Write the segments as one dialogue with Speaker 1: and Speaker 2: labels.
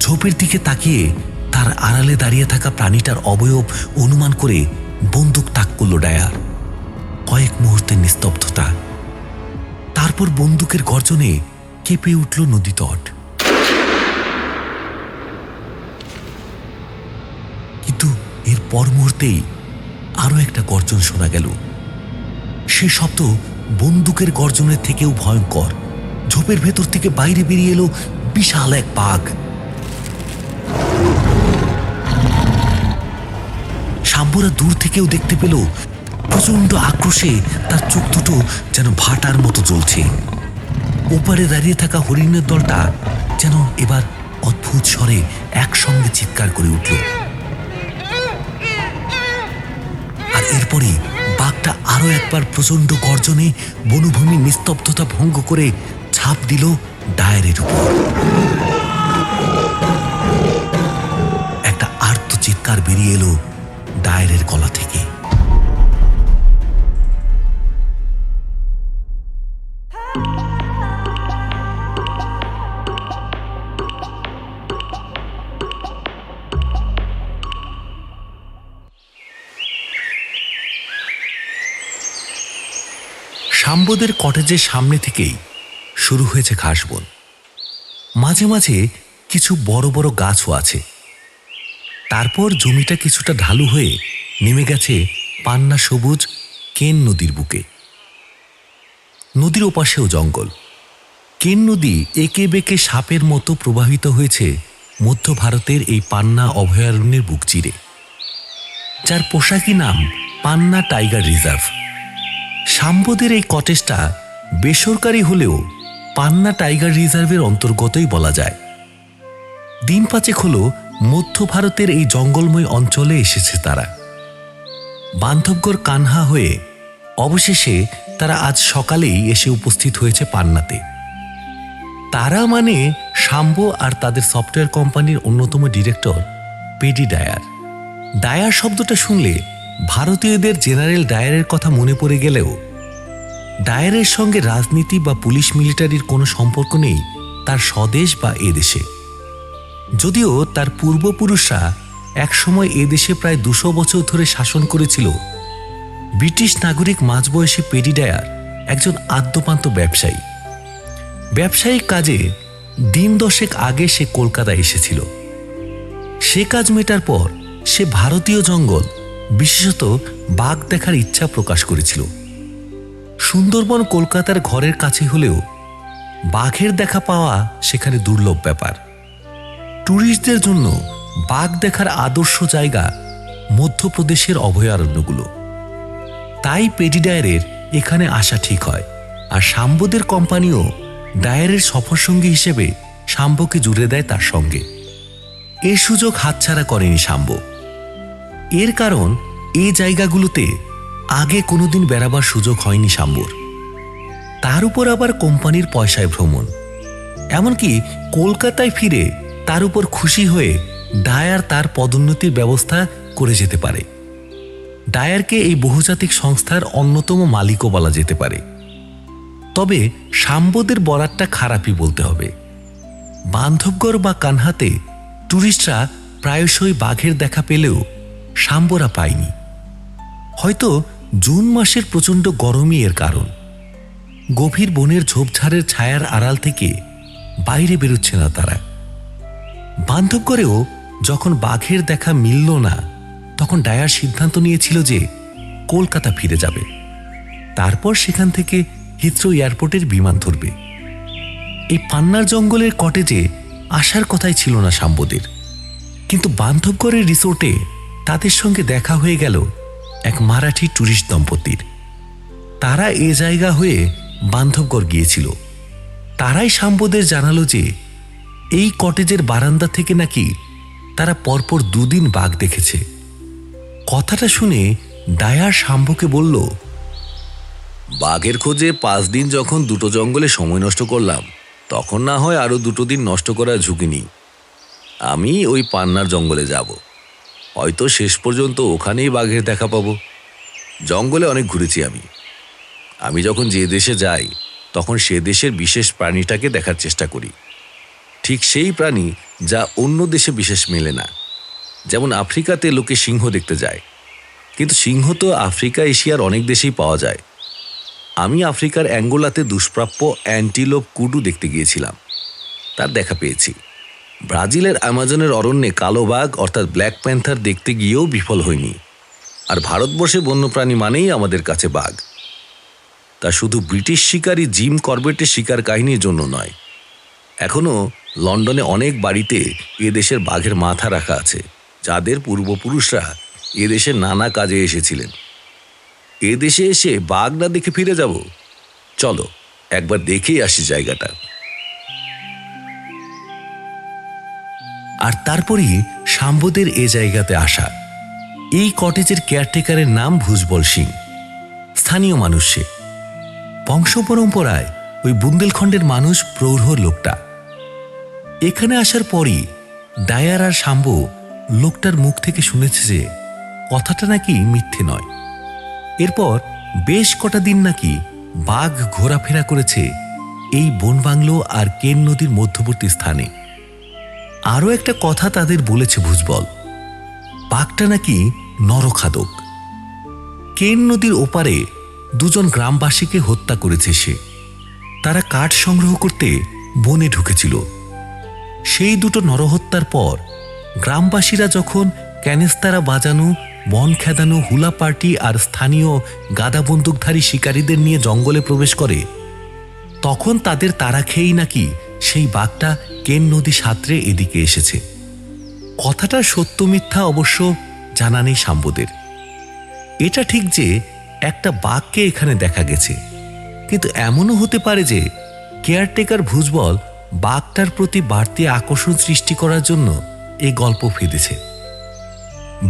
Speaker 1: ঝোপের দিকে তাকিয়ে তার আড়ালে দাঁড়িয়ে থাকা প্রাণীটার অবয়ব অনুমান করে বন্দুক তাক করল ডায়ার। কয়েক মুহূর্তের নিস্তব্ধতা, তারপর বন্দুকের গর্জনে কেঁপে উঠল নদীতট। কিন্তু এর পর মুহূর্তেই আরো একটা গর্জন শোনা গেল। সে শব্দ বন্দুকের গর্জনের থেকেও ভয়ঙ্কর। ঝোপের ভেতর থেকে বাইরে বেরিয়ে এলো বিশাল এক বাঘ। শাম্বুরা দূর থেকেও দেখতে পেল প্রচন্ড আক্রোশে তার চোখ দুটো যেন ভাটার মতো জ্বলছে। ওপারে দাঁড়িয়ে থাকা হরিণের দলটা যেন এবার অদ্ভুত স্বরে একসঙ্গে চিৎকার করে উঠল। আর এরপরে বাঘটা আরো একবার প্রচন্ড গর্জনে বনভূমির নিস্তব্ধতা ভঙ্গ করে ঝাঁপ দিল ডায়ারের উপর। একটা আর্ত চিৎকার বেরিয়ে এলো ডায়ারের গলা থেকে। শাম্বদের কটেজের সামনে থেকেই শুরু হয়েছে ঘাসবন। মাঝে মাঝে কিছু বড় বড় গাছও আছে। তারপর জমিটা কিছুটা ঢালু হয়ে নেমে গেছে পান্না সবুজ কেন নদীর বুকে। নদীর ওপাশেও জঙ্গল। কেন নদী একে বেঁকে সাপের মতো প্রবাহিত হয়েছে মধ্য ভারতের এই পান্না অভয়ারণ্যের বুক চিরে, যার পোশাকি নাম পান্না টাইগার রিজার্ভ। শাম্বদের এই কটেজটা বেসরকারি হলেও পান্না টাইগার রিজার্ভের অন্তর্গতই বলা যায়। দিন পাঁচেক হলো মধ্য ভারতের এই জঙ্গলময় অঞ্চলে এসেছে তারা। বান্ধবগড় কানহা হয়ে অবশেষে তারা আজ সকালেই এসে উপস্থিত হয়েছে পান্নাতে। তারা মানে শাম্ব আর তাদের সফটওয়্যার কোম্পানির অন্যতম ডিরেক্টর পেডি ডায়ার। ডায়ার শব্দটা শুনলে ভারতীয়দের জেনারেল ডায়ারের কথা মনে পড়ে গেলেও ডায়ারের সঙ্গে রাজনীতি বা পুলিশ মিলিটারির কোনো সম্পর্ক নেই তার স্বদেশ বা এদেশে। যদিও তার পূর্বপুরুষরা একসময় এদেশে প্রায় 200 বছর ধরে শাসন করেছিল, ব্রিটিশ নাগরিক মাঝবয়সী পেডি ডায়ার একজন আদ্যপান্ত ব্যবসায়ী। ব্যবসায়িক কাজে দিন 10 আগে সে কলকাতায় এসেছিল। সে কাজ মেটার পর সে ভারতীয় জঙ্গল, বিশেষত বাঘ দেখার ইচ্ছা প্রকাশ করেছিল। সুন্দরবন কলকাতার ঘরের কাছে হলেও বাঘের দেখা পাওয়া সেখানে দুর্লভ ব্যাপার। ট্যুরিস্টদের জন্য বাঘ দেখার আদর্শ জায়গা মধ্যপ্রদেশের অভয়ারণ্যগুলো। তাই পেডি ডায়ারের এখানে আসা ঠিক হয়। আর শাম্বদের কোম্পানিও ডায়ারের সফরসঙ্গী হিসেবে শাম্বকে জুড়ে দেয় তার সঙ্গে। এর সুযোগ হাতছাড়া করেনি শাম্ব। এর কারণ এই জায়গাগুলোতে আগে কোনোদিন বেড়াবার সুযোগ হয়নি শাম্বর। তার উপর আবার কোম্পানির পয়সায় ভ্রমণ। এমনকি কলকাতায় ফিরে তার উপর খুশি হয়ে ডায়ার তার পদোন্নতির ব্যবস্থা করে যেতে পারে। ডায়ারকে এই বহুজাতিক সংস্থার অন্যতম মালিকও বলা যেতে পারে। তবে শাম্বদের বরাতটা খারাপই বলতে হবে। বান্ধবগড় বা কানহাতে ট্যুরিস্টরা প্রায়শই বাঘের দেখা পেলেও শাম্বরা পায়নি। হয়তো জুন মাসের প্রচণ্ড গরমই এর কারণ। গভীর বনের ঝোপঝাড়ের ছায়ার আড়াল থেকে বাইরে বেরোচ্ছে না তারা। বান্ধবগড়েও যখন বাঘের দেখা মিলল না, তখন ডায়ার সিদ্ধান্ত নিয়েছিল যে কলকাতা ফিরে যাবে। তারপর সেখান থেকে হিথ্রো এয়ারপোর্টের বিমান ধরবে। এই পান্নার জঙ্গলের কটেজে আসার কথাই ছিল না শাম্বদের, কিন্তু বান্ধবগড়ের রিসোর্টে তাদের সঙ্গে দেখা হয়ে গেল এক মারাঠি ট্যুরিস্ট দম্পতির। তারা এ জায়গা হয়ে বান্ধবগড় গিয়েছিল। তারাই শাম্বদের জানালো যে এই কটেজের বারান্দা থেকে নাকি তারা পরপর 2 দিন বাঘ দেখেছে। কথাটা শুনে ডায়ার শাম্বকে বলল,
Speaker 2: বাঘের খোঁজে 5 দিন যখন 2টো জঙ্গলে সময় নষ্ট করলাম, তখন না হয় আরও 2টো দিন নষ্ট করার ঝুঁকি নিই। আমি ওই পান্নার জঙ্গলে যাব। হয়তো শেষ পর্যন্ত ওখানেই বাঘের দেখা পাবো। জঙ্গলে অনেক ঘুরেছি আমি যখন যে দেশে যাই তখন সে দেশের বিশেষ প্রাণীটাকে দেখার চেষ্টা করি। ঠিক সেই প্রাণী যা অন্য দেশে বিশেষ মেলে না। যেমন আফ্রিকাতে লোকে সিংহ দেখতে যায়, কিন্তু সিংহ তো আফ্রিকা এশিয়ার অনেক দেশেই পাওয়া যায়। আমি আফ্রিকার অ্যাঙ্গোলাতে দুষ্প্রাপ্য অ্যান্টিলোপ কুডু দেখতে গিয়েছিলাম, তার দেখা পেয়েছি। ব্রাজিলের অ্যামাজনের অরণ্যে কালো বাঘ অর্থাৎ ব্ল্যাক প্যান্থার দেখতে গিয়েও বিফল হয়নি। আর ভারতবর্ষে বন্যপ্রাণী মানেই আমাদের কাছে বাঘ। তা শুধু ব্রিটিশ শিকারী জিম করবেটের শিকার কাহিনীর জন্য নয়, এখনও লন্ডনে অনেক বাড়িতে এদেশের বাঘের মাথা রাখা আছে, যাদের পূর্বপুরুষরা এদেশে নানা কাজে এসেছিলেন। এদেশে এসে বাঘ না দেখে ফিরে যাব? চলো একবার দেখেই আসি জায়গাটা।
Speaker 1: আর তারপরই শাম্বদের এ জায়গাতে আসা। এই কটেজের কেয়ারটেকারের নাম ভুজবল সিং, স্থানীয় মানুষ সে। বংশ পরম্পরায় ওই বুন্দেলখণ্ডের মানুষ প্রৌঢ় লোকটা। এখানে আসার পরই ডায়ার আর শাম্ব লোকটার মুখ থেকে শুনেছে যে কথাটা নাকি মিথ্যে নয়। এরপর বেশ কটা দিন নাকি বাঘ ঘোরাফেরা করেছে এই বনবাংলো আর কেন নদীর মধ্যবর্তী স্থানে। আরও একটা কথা তাদের বলেছে ভুজবল, বাঘটা নাকি নরখাদক। কেন নদীর ওপারে দুজন গ্রামবাসীকে হত্যা করেছে সে। তারা কাঠ সংগ্রহ করতে বনে ঢুকেছিল। সেই দুটো নরহত্যার পর গ্রামবাসীরা যখন ক্যানেস্তারা বাজানো, বন খেদানো হুলা পার্টি আর স্থানীয় গাদা বন্দুকধারী শিকারীদের নিয়ে জঙ্গলে প্রবেশ করে, তখন তাদের তাড়া খেয়েই নাকি সেই বাঘটা কেন নদী সাঁতরে এদিকে এসেছে। কথাটা সত্য মিথ্যা অবশ্য জানা নেই শাম্বদের। এটা ঠিক যে একটা বাঘকে এখানে দেখা গেছে, কিন্তু এমনও হতে পারে যে কেয়ারটেকার ভুজবল বাঘটার প্রতি বাড়তি আকর্ষণ সৃষ্টি করার জন্য এই গল্প ফেঁদেছে।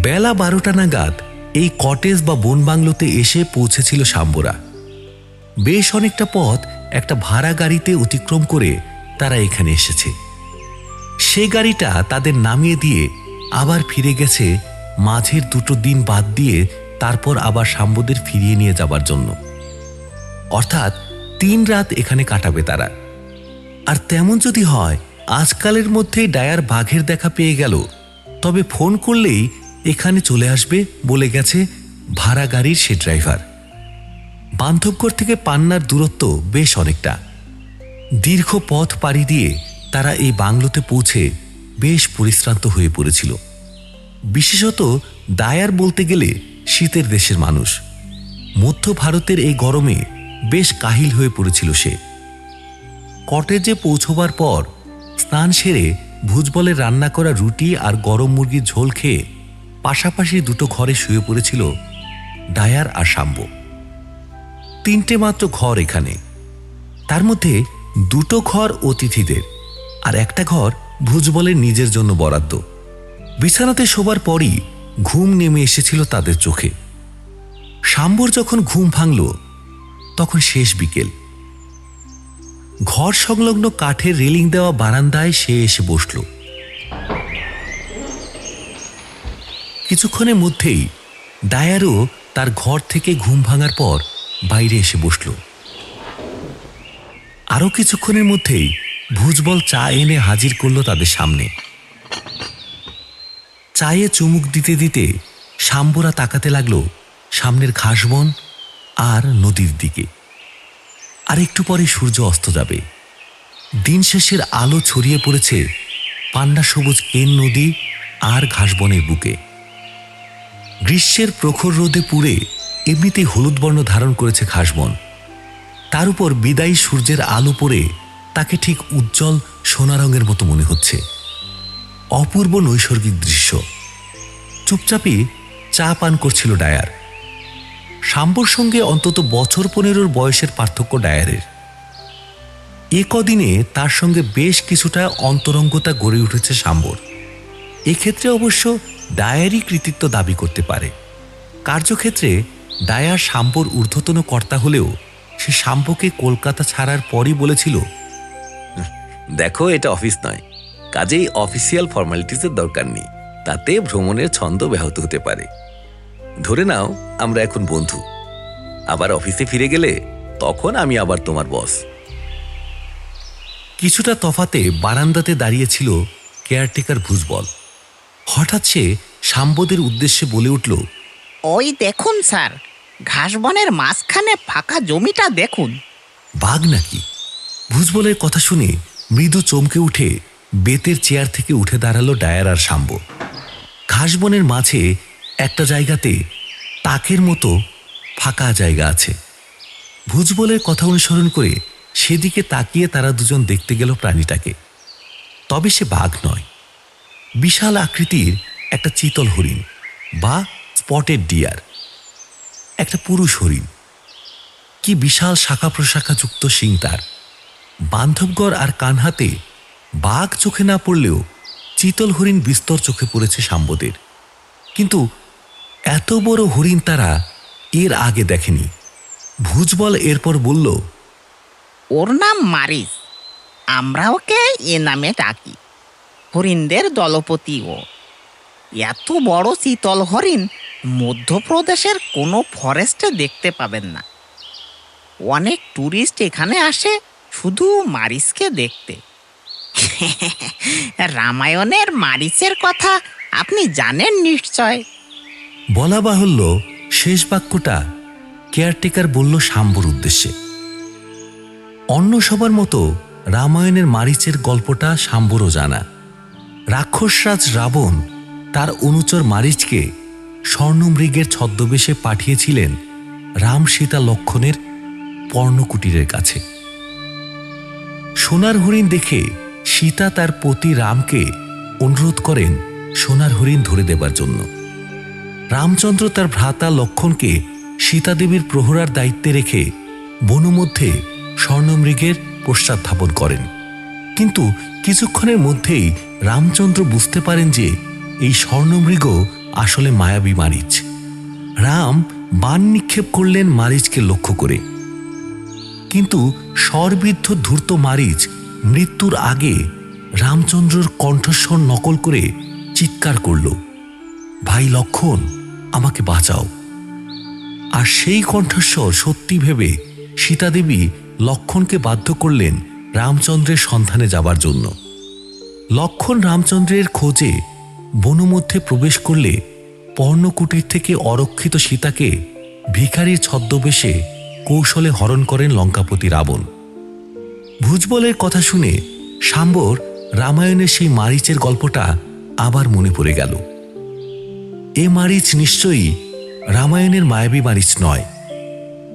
Speaker 1: বেলা 12টা নাগাদ এই কটেজ বা বনবাংলোতে এসে পৌঁছেছিল শাম্বরা। বেশ অনেকটা পথ একটা ভাড়া গাড়িতে অতিক্রম করে তারা এখানে এসেছে। সে গাড়িটা তাদের নামিয়ে দিয়ে আবার ফিরে গেছে মাঝের দুটো দিন বাদ দিয়ে, তারপর আবার শাম্বদের ফিরিয়ে নিয়ে যাবার জন্য। অর্থাৎ 3 রাত এখানে কাটাবে তারা। আর তেমন যদি হয় আজকালের মধ্যেই ডায়ার বাঘের দেখা পেয়ে গেল, তবে ফোন করলেই এখানে চলে আসবে বলে গেছে ভাড়া গাড়ির সে ড্রাইভার। বান্ধবগড় থেকে পান্নার দূরত্ব বেশ অনেকটা। দীর্ঘ পথ পাড়ি দিয়ে তারা এই বাংলোতে পৌঁছে বেশ পরিশ্রান্ত হয়ে পড়েছিল। বিশেষত ডায়ার বলতে গেলে শীতের দেশের মানুষ। মধ্য ভারতের এই গরমে বেশ কাহিল হয়ে পড়েছিল সে। কটেজে পৌঁছবার পর স্নান সেরে ভুজবলের রান্না করা রুটি আর গরম মুরগির ঝোল খেয়ে পাশাপাশি দুটো ঘরে শুয়ে পড়েছিল ডায়ার আর শাম্ব। 3টে মাত্র ঘর এখানে। তার মধ্যে 2টো ঘর অতিথিদের আর একটা ঘর ভুজবলের নিজের জন্য বরাদ্দ। বিছানাতে শোবার পরই ঘুম নেমে এসেছিল তাদের চোখে। শাম্বর যখন ঘুম ভাঙল তখন শেষ বিকেল। ঘর সংলগ্ন কাঠের রেলিং দেওয়া বারান্দায় সে এসে বসল। কিছুক্ষণের মধ্যেই ডায়ারও তার ঘর থেকে ঘুম ভাঙার পর বাইরে এসে বসল। আরও কিছুক্ষণের মধ্যেই ভুজবল চা এনে হাজির করল তাদের সামনে। চায়ে চুমুক দিতে দিতে শাম্বরা তাকাতে লাগলো সামনের ঘাসবন আর নদীর দিকে। আর একটু পরে সূর্য অস্ত যাবে। দিন শেষের আলো ছড়িয়ে পড়েছে পান্না সবুজ কেন নদী আর ঘাসবনের বুকে। গ্রীষ্মের প্রখর রোদে পুড়ে এমনিতেই হলুদ বর্ণ ধারণ করেছে ঘাসবন। তার উপর বিদায়ী সূর্যের আলো পড়ে তাকে ঠিক উজ্জ্বল সোনা রঙের মতো মনে হচ্ছে। অপূর্ব নৈসর্গিক দৃশ্য। চুপচাপই চা পান করছিল ডায়ার। শাম্বর সঙ্গে অন্তত বছর 15 বয়সের পার্থক্য ডায়ারের। এ কদিনে তার সঙ্গে বেশ কিছুটা অন্তরঙ্গতা গড়ে উঠেছে শাম্বর। এক্ষেত্রে অবশ্য ডায়ারই কৃতিত্ব দাবি করতে পারে। কার্যক্ষেত্রে ডায়ার শাম্বর ঊর্ধ্বতন কর্তা হলেও সে শাম্বকে কলকাতা ছাড়ার পরই বলেছিল,
Speaker 2: দেখো এটা অফিস নয়, কাজেই অফিসিয়াল ফর্মালিটিসের দরকার নেই, তাতে ভ্রমণের ছন্দ ব্যাহত হতে পারে। ধরে নাও আমরা এখন বন্ধু, আবার অফিসে ফিরে গেলে তখন আমি আবার তোমার বস।
Speaker 1: কিছুটা তফাতে বারান্দাতে দাঁড়িয়েছিল কেয়ারটেকার ভুজবল। হঠাৎ সে শাম্বদের উদ্দেশ্যে বলে উঠল,
Speaker 3: ওই দেখুন স্যার, ঘাস বনের মাঝখানে ফাঁকা জমিটা দেখুন।
Speaker 1: বাঘ নাকি? ভুজবলের কথা শুনে মৃদু চমকে উঠে বেতের চেয়ার থেকে উঠে দাঁড়ালো ডায়ার আর শাম্ব। ঘাসবনের মাঝে একটা জায়গাতে তাকের মতো ফাঁকা জায়গা আছে। ভুজবলের কথা অনুসরণ করে সেদিকে তাকিয়ে তারা দুজন দেখতে গেল প্রাণীটাকে। তবে সে বাঘ নয়, বিশাল আকৃতির একটা চিতল হরিণ বা স্পটেড ডিয়ার, একটা পুরুষ হরিণ। কি বিশাল শাখা প্রশাখাযুক্ত শিং তার! বান্ধবগড় আর কানহাতে বাঘ চোখে না পড়লেও চিতল হরিণ বিস্তর চোখে পড়েছে শাম্বদের। কিন্তু এত বড় হরিণ তারা এর আগে দেখেনি। ভুজবল এরপর বলল,
Speaker 3: ওর নাম মারিস, আমরা ওকে এ নামে ডাকি। হরিণদের দলপতি ও। এত বড় চিতল হরিণ মধ্যপ্রদেশের কোনো ফরেস্টে দেখতে পাবেন না। অনেক ট্যুরিস্ট এখানে আসে শুধু মারিসকে দেখতে। রামায়ণের মারিচের কথা আপনি জানেন নিশ্চয়।
Speaker 1: বলা বাহুল্য শেষ বাক্যটা কেয়ারটেকার বলল শাম্বর উদ্দেশ্যে। অন্য সবার মতো রামায়ণের মারিচের গল্পটা শাম্বরও জানা। রাক্ষসরাজ রাবণ তার অনুচর মারিচকে স্বর্ণমৃগের ছদ্মবেশে পাঠিয়েছিলেন রাম সীতা লক্ষণের পর্ণকুটিরের কাছে। সোনার হরিণ দেখে সীতা তার পতি রামকে অনুরোধ করেন সোনার হরিণ ধরে দেবার জন্য। রামচন্দ্র তার ভ্রাতা লক্ষণকে সীতাদেবীর প্রহরার দায়িত্বে রেখে বনমধ্যে স্বর্ণমৃগের পশ্চাৎধাবন করেন। কিন্তু কিছুক্ষণের মধ্যেই রামচন্দ্র বুঝতে পারেন যে এই স্বর্ণমৃগ আসলে মায়াবী মারিচ। রাম বাণ নিক্ষেপ করলেন মারিচকে লক্ষ্য করে, কিন্তু স্বরবিদ্ধ ধূর্ত মারিচ মৃত্যুর আগে রামচন্দ্রর কণ্ঠস্বর নকল করে চিৎকার করল, ভাই লক্ষণ, আমাকে বাঁচাও। আর সেই কণ্ঠস্বর সত্যি ভেবে সীতাদেবী লক্ষণকে বাধ্য করলেন রামচন্দ্রের সন্ধানে যাবার জন্য। লক্ষণ রামচন্দ্রের খোঁজে বনমধ্যে প্রবেশ করলে পর্ণকুটির থেকে অরক্ষিত সীতাকে ভিখারির ছদ্মবেশে কৌশলে হরণ করেন লঙ্কাপতি রাবণ। ভুজবলের কথা শুনে শাম্বর রামায়ণের সেই মারিচের গল্পটা আবার মনে পড়ে গেল। এ মারিচ নিশ্চয়ই রামায়ণের মায়াবী মারিচ নয়,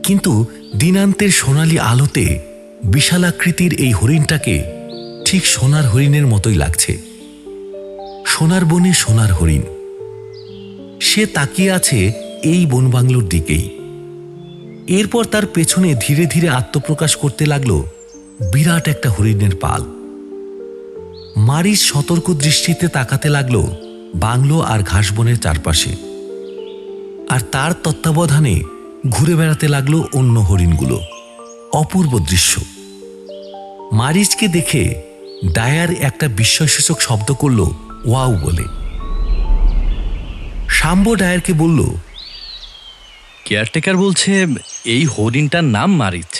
Speaker 1: কিন্তু দিনান্তের সোনালি আলোতে বিশালাকৃতির এই হরিণটাকে ঠিক সোনার হরিণের মতোই লাগছে। সোনার বনে সোনার হরিণ, সে তাকিয়ে আছে এই বনবাংলোর দিকেই। এরপর তার পেছনে ধীরে ধীরে আত্মপ্রকাশ করতে লাগলো বিরাট একটা হরিণের পাল। মারিচ সতর্ক দৃষ্টিতে তাকাতে লাগলো বাংলো আর ঘাসবনের চারপাশে, আর তার তত্ত্বাবধানে ঘুরে বেড়াতে লাগলো অন্য হরিণগুলো। অপূর্ব দৃশ্য। মারিচকে দেখে ডায়ার একটা বিস্ময়সূচক শব্দ করল, ওয়াও বলে। শাম্ব ডায়ারকে বলল,
Speaker 4: কেয়ারটেকার বলছে এই হরিণটার নাম মারিচ।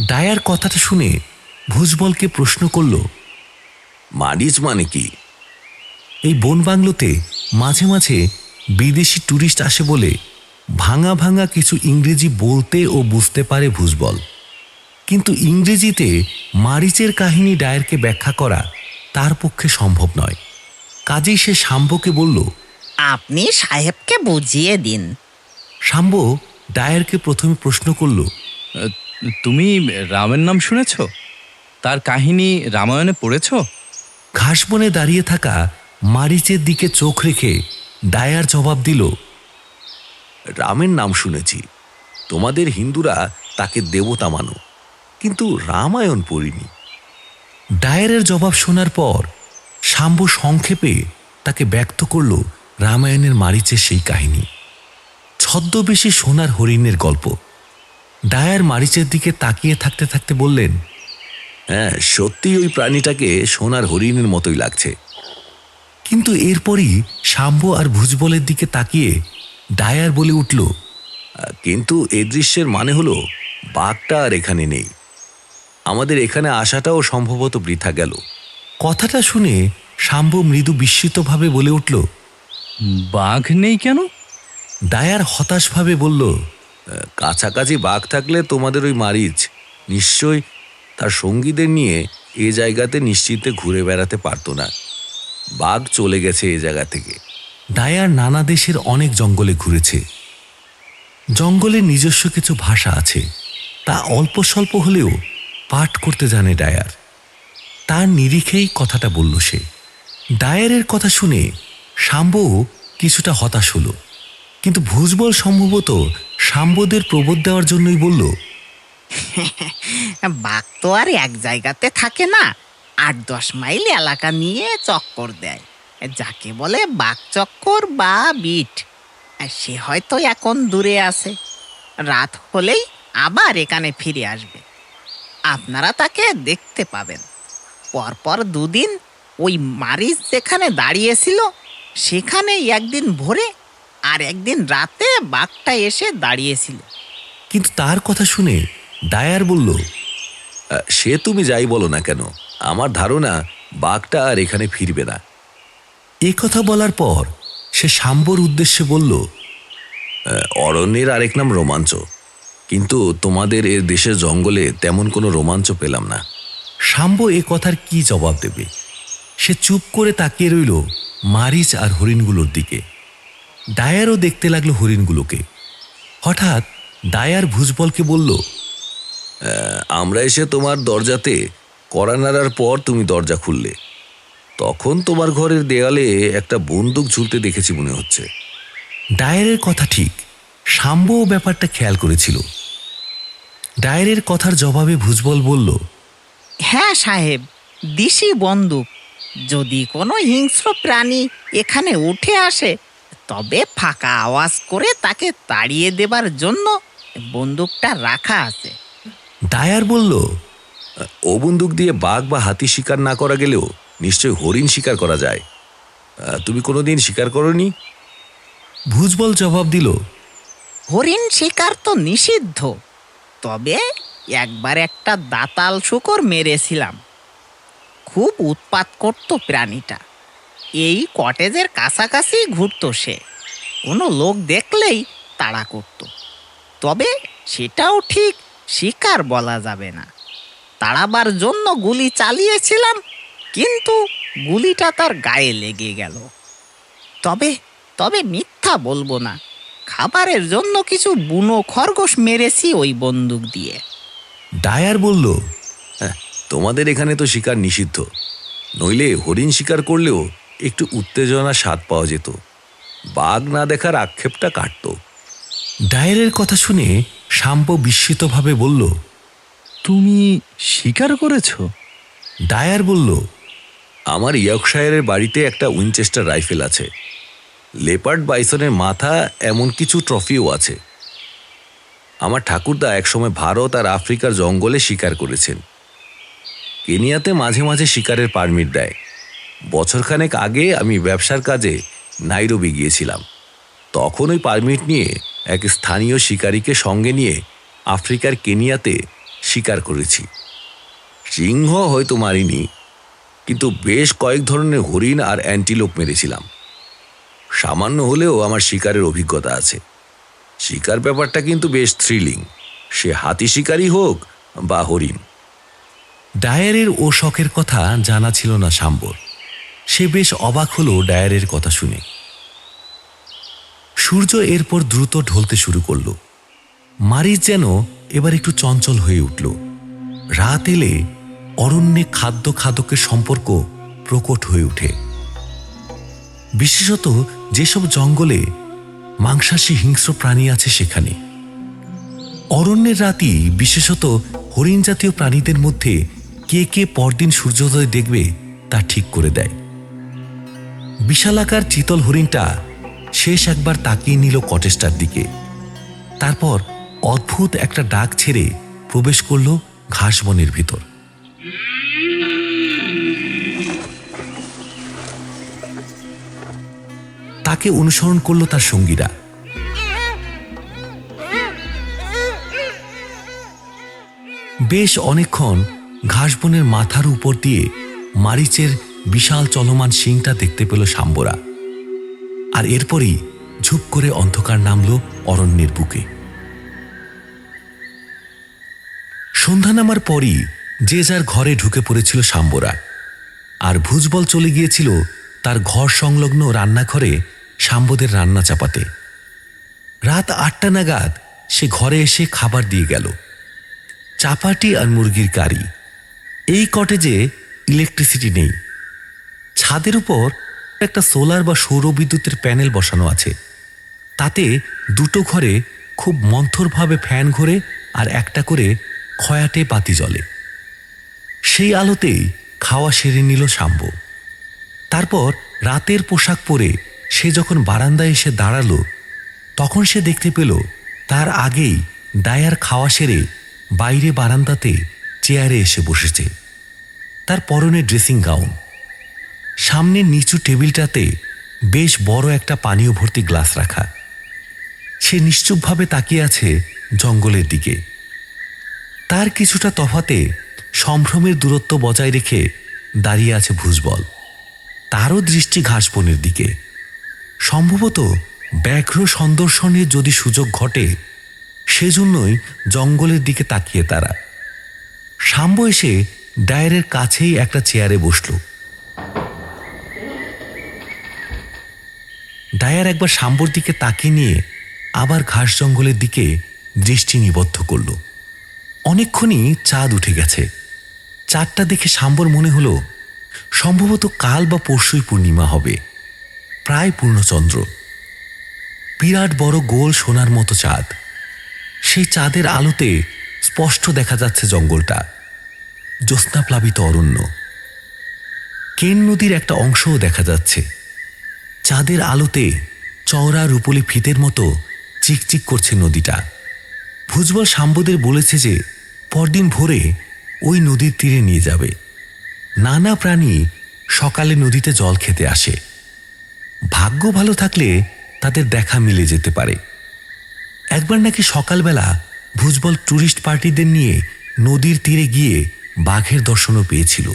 Speaker 1: ডায়ার কথাটা শুনে ভুজবলকে প্রশ্ন করল,
Speaker 2: মারিচ মানে কি?
Speaker 1: এই বনবাংলোতে মাঝে মাঝে বিদেশি ট্যুরিস্ট আসে বলে ভাঙা ভাঙা কিছু ইংরেজি বলতে ও বুঝতে পারে ভুজবল, কিন্তু ইংরেজিতে মারিচের কাহিনী ডায়ারকে ব্যাখ্যা করা তার পক্ষে সম্ভব নয়। কাজেই সে শাম্বকে বলল,
Speaker 3: আপনি সাহেবকে বুঝিয়ে দিন।
Speaker 1: শাম্ব ডায়ারকে প্রথমে প্রশ্ন করল,
Speaker 4: তুমি রামের নাম শুনেছ? তার কাহিনী রামায়ণে পড়েছ?
Speaker 1: ঘাসবনে দাঁড়িয়ে থাকা মারিচের দিকে চোখ রেখে ডায়ার জবাব দিল,
Speaker 2: রামের নাম শুনেছি, তোমাদের হিন্দুরা তাকে দেবতা মানো, কিন্তু রামায়ণ পড়িনি।
Speaker 1: ডায়ারের জবাব শোনার পর শাম্ব সংক্ষেপে তাকে ব্যক্ত করল রামায়ণের মারিচের সেই কাহিনী, ছদ্মবেশী সোনার হরিণের গল্প। ডায়ার মারিচের দিকে তাকিয়ে থাকতে থাকতে বললেন,
Speaker 2: হ্যাঁ, সত্যি ওই প্রাণীটাকে সোনার হরিণের মতোই লাগছে।
Speaker 1: কিন্তু এরপরই শাম্ব আর ভুজবলের দিকে তাকিয়ে ডায়ার বলে উঠল,
Speaker 2: কিন্তু এ দৃশ্যের মানে হলো বাঘটা আর এখানে নেই। আমাদের এখানে আসাটাও সম্ভবত বৃথা গেল।
Speaker 1: কথাটা শুনে শাম্ব মৃদু বিস্মিতভাবে বলে উঠল।
Speaker 4: বাঘ নেই কেন?
Speaker 1: ডায়ার হতাশভাবে বলল,
Speaker 2: কাছাকাছি বাঘ থাকলে তোমাদের ওই মারিচ নিশ্চয় তার সঙ্গীদের নিয়ে এ জায়গাতে নিশ্চিন্তে ঘুরে বেড়াতে পারতো না। বাঘ চলে গেছে এ জায়গা থেকে।
Speaker 1: ডায়ার নানা দেশের অনেক জঙ্গলে ঘুরেছে। জঙ্গলের নিজস্ব কিছু ভাষা আছে, তা অল্প স্বল্প হলেও পাঠ করতে জানে ডায়ার। তার নিরিখেই কথাটা বলল সে। ডায়ারের কথা শুনে শাম্বও কিছুটা হতাশ হলো, কিন্তু ভুজবল সম্ভবত শাম্বদের প্রবোধ দেওয়ার জন্যই বলল,
Speaker 3: বাঘ তো আর এক জায়গাতে থাকে না, 8-10 মাইল এলাকা নিয়ে চক্কর দেয়, যাকে বলে বাঘ চক্কর বা বিট। সে হয়তো এখন দূরে আছে, রাত হলেই আবার এখানে ফিরে আসবে। আপনারা তাকে দেখতে পাবেন। পরপর 2 দিন ওই মারিচ যেখানে দাঁড়িয়েছিল সেখানে একদিন ভোরে আর একদিন রাতে বাঘটা এসে দাঁড়িয়েছিল।
Speaker 1: কিন্তু তার কথা শুনে ডায়ার বলল,
Speaker 2: সে তুমি যাই বলো না কেন, আমার ধারণা বাঘটা আর এখানে ফিরবে না।
Speaker 1: এ কথা বলার পর সে শাম্বর উদ্দেশ্যে বলল,
Speaker 2: অরণ্যের আরেক নাম রোমাঞ্চ, কিন্তু তোমাদের এর দেশের জঙ্গলে তেমন কোনো রোমাঞ্চ পেলাম না।
Speaker 1: শাম্ব এ কথার কি জবাব দেবে? সে চুপ করে তাকিয়ে রইল মারিচ আর হরিণগুলোর দিকে। ডায়ারও দেখতে লাগলো হরিণগুলোকে। হঠাৎ ডায়ার ভুজবলকে বলল,
Speaker 2: আমরা এসে তোমার দরজাতে কড়া নাড়ার পর তুমি দরজা খুললে। তখন তোমার ঘরের দেয়ালে একটা বন্দুক ঝুলতে দেখেছি মনে হচ্ছে।
Speaker 1: ডায়ারের কথা ঠিক, শাম্বও ব্যাপারটা খেয়াল করেছিল। ডায়ারের কথার জবাবে ভুজবল বলল,
Speaker 3: হ্যাঁ সাহেব, দিশি বন্দুক। যদি কোনো হিংস্র প্রাণী এখানে উঠে আসে তবে ফাঁকা আওয়াজ করে তাকে তাড়িয়ে দেবার জন্য বন্দুকটা রাখা আছে।
Speaker 1: ডায়ার বলল,
Speaker 2: ও বন্দুক দিয়ে বাঘ বা হাতি শিকার না করা গেলেও নিশ্চয় হরিণ শিকার করা যায়। তুমি কোনোদিন শিকার করনি?
Speaker 1: ভুজবল জবাব দিল,
Speaker 3: হরিণ শিকার তো নিষিদ্ধ, তবে একবার একটা দাতাল শূকর মেরেছিলাম। খুব উৎপাত করত প্রাণীটা। এই কটেজের কাছাকাছি ঘুরতো সে, কোনো লোক দেখলেই তাড়া করত। তবে সেটাও ঠিক শিকার বলা যাবে না। তাড়াবার জন্য গুলি চালিয়েছিলাম, কিন্তু গুলিটা তার গায়ে লেগে গেল। তবে তবে মিথ্যা বলবো না, খাবারের জন্য কিছু বুনো খরগোশ মেরেছি ওই বন্দুক দিয়ে।
Speaker 1: ডায়ার বলল,
Speaker 2: তোমাদের এখানে তো শিকার নিষিদ্ধ, নইলে হরিণ শিকার করলেও একটু উত্তেজনা স্বাদ পাওয়া যেত। বাঘ না দেখার আক্ষেপটা কাটত।
Speaker 1: ডায়ারের কথা শুনে শাম্ব বিস্মিতভাবে বলল,
Speaker 4: তুমি শিকার করেছো?
Speaker 1: ডায়ার বলল,
Speaker 2: আমার ইয়র্কশায়ারের বাড়িতে একটা উইনচেস্টার রাইফেল আছে। লেপার্ড বাইসনের মাথা, এমন কিছু ট্রফিও আছে। আমার ঠাকুরদা একসময় ভারত আর আফ্রিকার জঙ্গলে শিকার করেছেন। কেনিয়াতে মাঝে মাঝে শিকারের পারমিট দেয়। বছরখানেক আগে আমি ব্যবসার কাজে নাইরোবি গিয়েছিলাম। তখন ওই পারমিট নিয়ে এক স্থানীয় শিকারীকে সঙ্গে নিয়ে আফ্রিকার কেনিয়াতে শিকার করেছি। সিংহ হয়তো মারিনি, কিন্তু বেশ কয়েক ধরনের হরিণ আর অ্যান্টিলোপ মেরেছিলাম। সামান্য হলেও আমার শিকারের অভিজ্ঞতা আছে। শিকার ব্যাপারটা কিন্তু বেশ থ্রিলিং, সে হাতি শিকারই হোক বা হরিণ।
Speaker 1: ডায়ারের ও শখের কথা জানা ছিল না শাম্বর। সে বেশ অবাক হলো ডায়ারের কথা শুনে। সূর্য এরপর দ্রুত ঢলতে শুরু করল। মারিচ যেন এবার একটু চঞ্চল হয়ে উঠল। রাত এলে অরণ্যে খাদ্য খাদকের সম্পর্ক প্রকট হয়ে ওঠে। বিশেষত যেসব জঙ্গলে মাংসাশী হিংস্র প্রাণী আছে সেখানে। অরণ্যের রাতই বিশেষত হরিণ জাতীয় প্রাণীদের মধ্যে কে কে পরদিন সূর্যোদয় দেখবে তা ঠিক করে দেয়। বিশালাকার চিতল হরিণটা শেষ একবার তাকিয়ে নিল কটেজটার দিকে। তারপর অদ্ভুত একটা ডাক ছেড়ে প্রবেশ করল ঘাসবনের ভিতর। তাকে অনুসরণ করলো তার সঙ্গীরা। বেশ অনেকক্ষণ ঘাসবনের মাথার উপর দিয়ে মারিচের বিশাল চলমান শিংটা দেখতে পেল শাম্বরা। আর এরপরই ঝুপ করে অন্ধকার নামল অরণ্যের বুকে। সন্ধ্যা নামার পরই যে যার ঘরে ঢুকে পড়েছিল শাম্বরা, আর ভুজবল চলে গিয়েছিল তার ঘর সংলগ্ন রান্নাঘরে শাম্বদের রান্না চাপাতে। রাত 8টা নাগাদ সে ঘরে এসে খাবার দিয়ে গেল, চাপাটি আর মুরগির কারি। এই কটেজে ইলেকট্রিসিটি নেই। ছাদের উপর একটা সোলার বা সৌরবিদ্যুতের প্যানেল বসানো আছে। তাতে দুটো ঘরে খুব মন্থরভাবে ফ্যান ঘোরে আর একটা করে খয়াটে বাতি জ্বলে। সেই আলোতেই খাওয়া সেরে নিল শাম্ব। তারপর রাতের পোশাক পরে সে যখন বারান্দায় এসে দাঁড়ালো, তখন সে দেখতে পেল তার আগেই ডায়ার খাওয়া সেরে বাইরে বারান্দাতে চেয়ারে এসে বসেছে। তার পরনে ড্রেসিং গাউন, সামনে নিচু টেবিলটাতে বেশ বড় একটা পানীয় ভর্তি গ্লাস রাখা। সে নিশ্চুপভাবে তাকিয়ে আছে জঙ্গলের দিকে। তার কিছুটা তফাতে সম্ভ্রমের দূরত্ব বজায় রেখে দাঁড়িয়ে আছে ভুজবল। তারও দৃষ্টি ঘাসবনের দিকে। সম্ভবত ব্যাঘ্র সন্দর্শনের যদি সুযোগ ঘটে, সেজন্যই জঙ্গলের দিকে তাকিয়ে তারা। শাম্ব এসে ডায়ারের কাছেই একটা চেয়ারে বসল। ডায়ার একবার শাম্বর দিকে তাকিয়ে নিয়ে আবার ঘাস জঙ্গলের দিকে দৃষ্টি নিবদ্ধ করল। অনেকক্ষণই চাঁদ উঠে গেছে। চাঁদটা দেখে শাম্বর মনে হলো সম্ভবত কাল বা পরশুই পূর্ণিমা হবে, প্রায় পূর্ণচন্দ্র। বিরাট বড় গোল সোনার মতো চাঁদ। সেই চাঁদের আলোতে স্পষ্ট দেখা যাচ্ছে জঙ্গলটা, জ্যোৎস্নাপ্লাবিত অরণ্য। কেন নদীর একটা অংশও দেখা যাচ্ছে। চাঁদের আলোতে চওড়া রূপলি ফিতের মতো চিকচিক করছে নদীটা। ভুজবল শাম্বদের বলেছে যে পরদিন ভোরে ওই নদীর তীরে নিয়ে যাবে। নানা প্রাণী সকালে নদীতে জল খেতে আসে। ভাগ্য ভালো থাকলে তাদের দেখা মিলে যেতে পারে। একবার নাকি সকালবেলা ভুজবল ট্যুরিস্ট পার্টিদের নিয়ে নদীর তীরে গিয়ে বাঘের দর্শনও পেয়েছিল।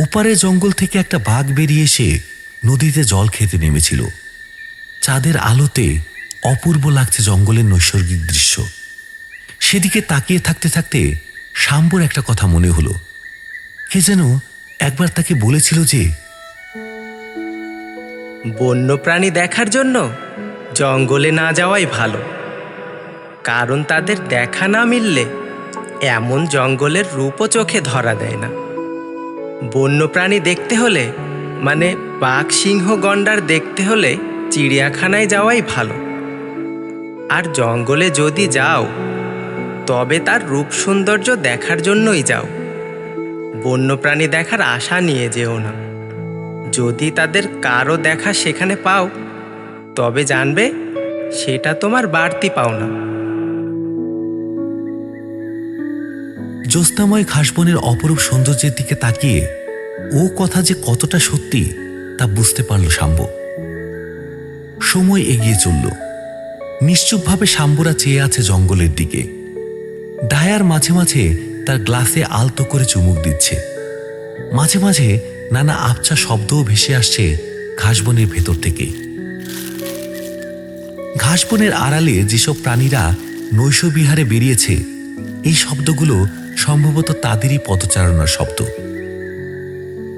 Speaker 1: ওপারে জঙ্গল থেকে একটা বাঘ বেরিয়ে এসে নদীতে জল খেতে নেমেছিল। চাঁদের আলোতে অপূর্ব লাগছে জঙ্গলের নৈসর্গিক দৃশ্য। সেদিকে তাকিয়ে থাকতে থাকতে শাম্বর একটা কথা মনে হলো। কে যেন একবার তাকে বলেছিল যে
Speaker 5: বন্যপ্রাণী দেখার জন্য জঙ্গলে না যাওয়াই ভালো, কারণ তাদের দেখা না মিললে এমন জঙ্গলের রূপও চোখে ধরা দেয় না। বন্যপ্রাণী দেখতে হলে, মানে বাঘ সিংহ গন্ডার দেখতে হলে চিড়িয়াখানায় যাওয়াই ভালো। আর জঙ্গলে যদি যাও তবে তার রূপ সৌন্দর্য দেখার জন্যই যাও, বন্যপ্রাণী দেখার আশা নিয়ে যেও না। যদি তাদের কারো দেখা সেখানে পাও তবে জানবে সেটা তোমার বাড়তি পাওনা।
Speaker 1: জ্যোৎস্নাময় ঘাসবনের অপরূপ সৌন্দর্যের দিকে তাকিয়ে ও কথা যে কতটা সত্যি তা বুঝতে পারল শাম্ব। সময় এগিয়ে চলল। নিশ্চুপভাবে শাম্বরা চেয়ে আছে জঙ্গলের দিকে। ডায়ার মাঝে মাঝে তার গ্লাসে আলতো করে চুমুক দিচ্ছে। মাঝে মাঝে নানা আবছা শব্দও ভেসে আসছে ঘাসবনের ভেতর থেকে। ঘাসবনের আড়ালে যেসব প্রাণীরা নৈশবিহারে বেরিয়েছে, এই শব্দগুলো সম্ভবত তাদেরই পদচারণার শব্দ।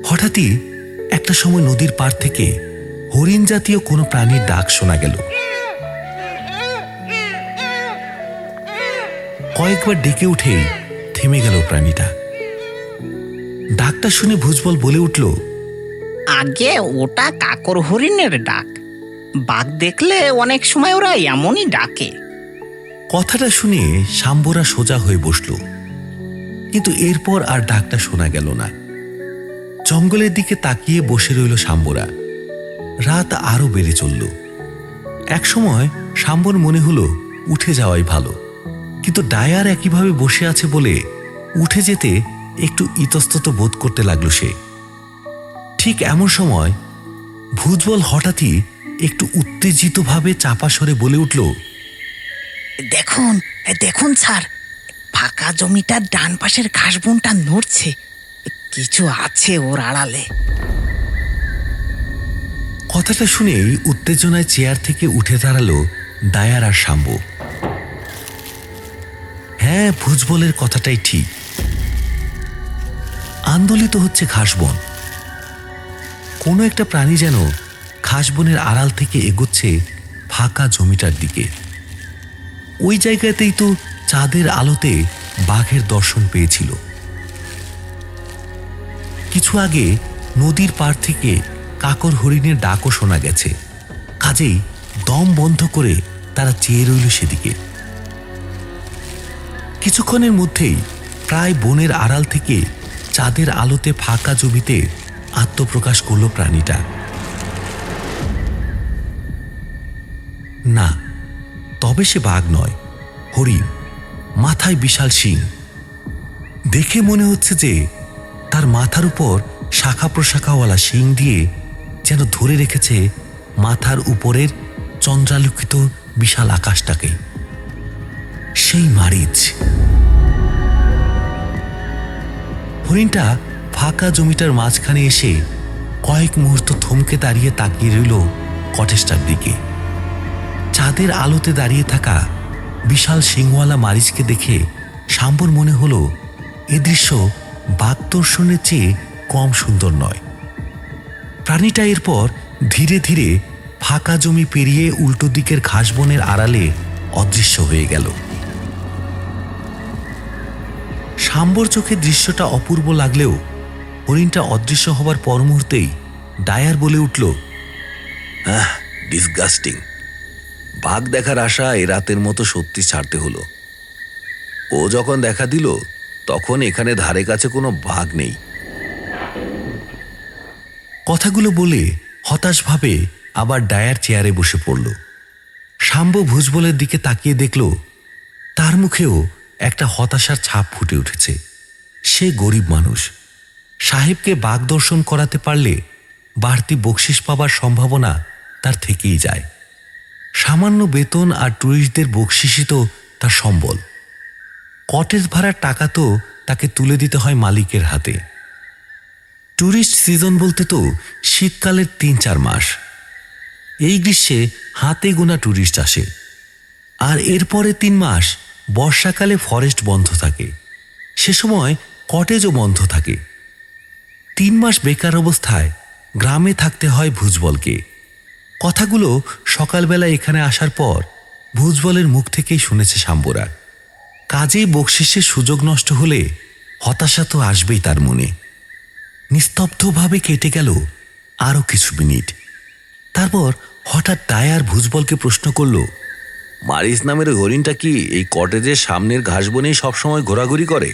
Speaker 1: হঠাৎই একটা সময় নদীর পাড় থেকে হরিণ জাতীয় কোনো প্রাণীর ডাক শোনা গেল। কয়েকবার ডেকে উঠেই থেমে গেল প্রাণীটা। ডাকটা শুনে ভুজবল বলে উঠল,
Speaker 3: আগে ওটা কাকর হরিণের ডাক। বাঘ দেখলে অনেক সময় ওরা এমনই ডাকে।
Speaker 1: কথাটা শুনে শাম্বরা সোজা হয়ে বসল, কিন্তু এরপর আর ডাকটা শোনা গেল না। জঙ্গলের দিকে তাকিয়ে বসে রইল শাম্বরা। রাত আরো বেড়ে চলল। একসময় শাম্বর মনে হলো উঠে যাওয়াই ভালো, কিন্তু ডায়ার একইভাবে বসে আছে বলে উঠে যেতে একটু ইতস্তত বোধ করতে লাগলো সে। ঠিক এমন সময় ভুজবল হঠাৎই একটু উত্তেজিতভাবে চাপা স্বরে বলে উঠল,
Speaker 3: দেখুন দেখুন স্যার, ফাঁকা জমিটার ডান পাশের ঘাসবনটা নড়ছে। কিছু আছে আছে ওর আড়ালে।
Speaker 1: কথাটা শুনেই উত্তেজনায় চেয়ার থেকে উঠে দাঁড়ালো ডায়ার আর শাম্বু। হ্যাঁ, ভুজবলের কথাটাই ঠিক। আন্দোলিত হচ্ছে ঘাসবন। কোনো একটা প্রাণী যেন ঘাসবনের আড়াল থেকে এগোচ্ছে ফাঁকা জমিটার দিকে। ওই জায়গাতেই তো চাঁদের আলোতে বাঘের দর্শন পেয়েছিল। কিছু আগে নদীর পাড় থেকে কাকর হরিণের ডাকও শোনা গেছে। কাজেই দম বন্ধ করে তারা চেয়ে রইল সেদিকে। কিছুক্ষণের মধ্যেই প্রায় বনের আড়াল থেকে চাঁদের আলোতে ফাঁকা জমিতে আত্মপ্রকাশ করল প্রাণীটা। না, তবে সে বাঘ নয়, হরিণ। মাথায় বিশাল শিং। দেখে মনে হচ্ছে যে তার মাথার উপর শাখা প্রশাখাওয়ালা শিং দিয়ে যেন ধরে রেখেছে মাথার উপরের চন্দ্রালোকিত বিশাল আকাশটাকে। সেই মারিচ। হরিণটা ফাঁকা জমিটার মাঝখানে এসে কয়েক মুহূর্ত থমকে দাঁড়িয়ে তাকিয়ে রইল কটেজটার দিকে। চাঁদের আলোতে দাঁড়িয়ে থাকা বিশাল শিংওয়ালা মারিচকে দেখে শাম্বুর মনে হলো এ দৃশ্য বাগদর্শনের চেয়ে কম সুন্দর নয়। প্রাণীটা এরপর ধীরে ধীরে ফাঁকা জমি পেরিয়ে উল্টো দিকের ঘাসবনের আড়ালে অদৃশ্য হয়ে গেল। শাম্বুর চোখে দৃশ্যটা অপূর্ব লাগলেও হরিণটা অদৃশ্য হবার পর মুহূর্তেই ডায়ার বলে উঠল,
Speaker 2: ডিসগাস্টিং। বাঘ দেখার আশা এ রাতের মতো সত্যি ছাড়তে হলো। ও যখন দেখা দিল তখন এখানে ধারে কাছে কোনো বাঘ নেই।
Speaker 1: কথাগুলো বলে হতাশভাবে আবার ডায়ার চেয়ারে বসে পড়ল। শাম্বু ভুজবলের দিকে তাকিয়ে দেখল তার মুখেও একটা হতাশার ছাপ ফুটে উঠেছে। সে গরিব মানুষ। সাহেবকে বাঘ দর্শন করাতে পারলে বাড়তি বকশিস পাবার সম্ভাবনা তার থেকেই যায়। সামান্য বেতন আর টুরিস্টদের বকশিসই তো তার সম্বল। কটেজ ভাড়ার টাকা তো তাকে তুলে দিতে হয় মালিকের হাতে। টুরিস্ট সিজন বলতে তো শীতকালের ৩-৪ মাস। এই গ্রীষ্মে হাতে গোনা টুরিস্ট আসে। আর এরপরে ৩ মাস বর্ষাকালে ফরেস্ট বন্ধ থাকে। সে সময় কটেজও বন্ধ থাকে। ৩ মাস বেকার অবস্থায় গ্রামে থাকতে হয় ভুজবলকে। কথাগুলো সকালবেলা এখানে আসার পর ভুজবলের মুখ থেকেই শুনেছে শাম্বুরা। কাজেই বকশিসের সুযোগ নষ্ট হলে হতাশা তো আসবেই তার মনে। নিস্তব্ধভাবে কেটে গেল আরও কিছু মিনিট। তারপর হঠাৎ ডায়ার ভুজবলকে প্রশ্ন করল,
Speaker 2: মারিস নামের ওই হরিণটা কি এই কটেজের সামনের ঘাসবনেই সবসময় ঘোরাঘুরি করে?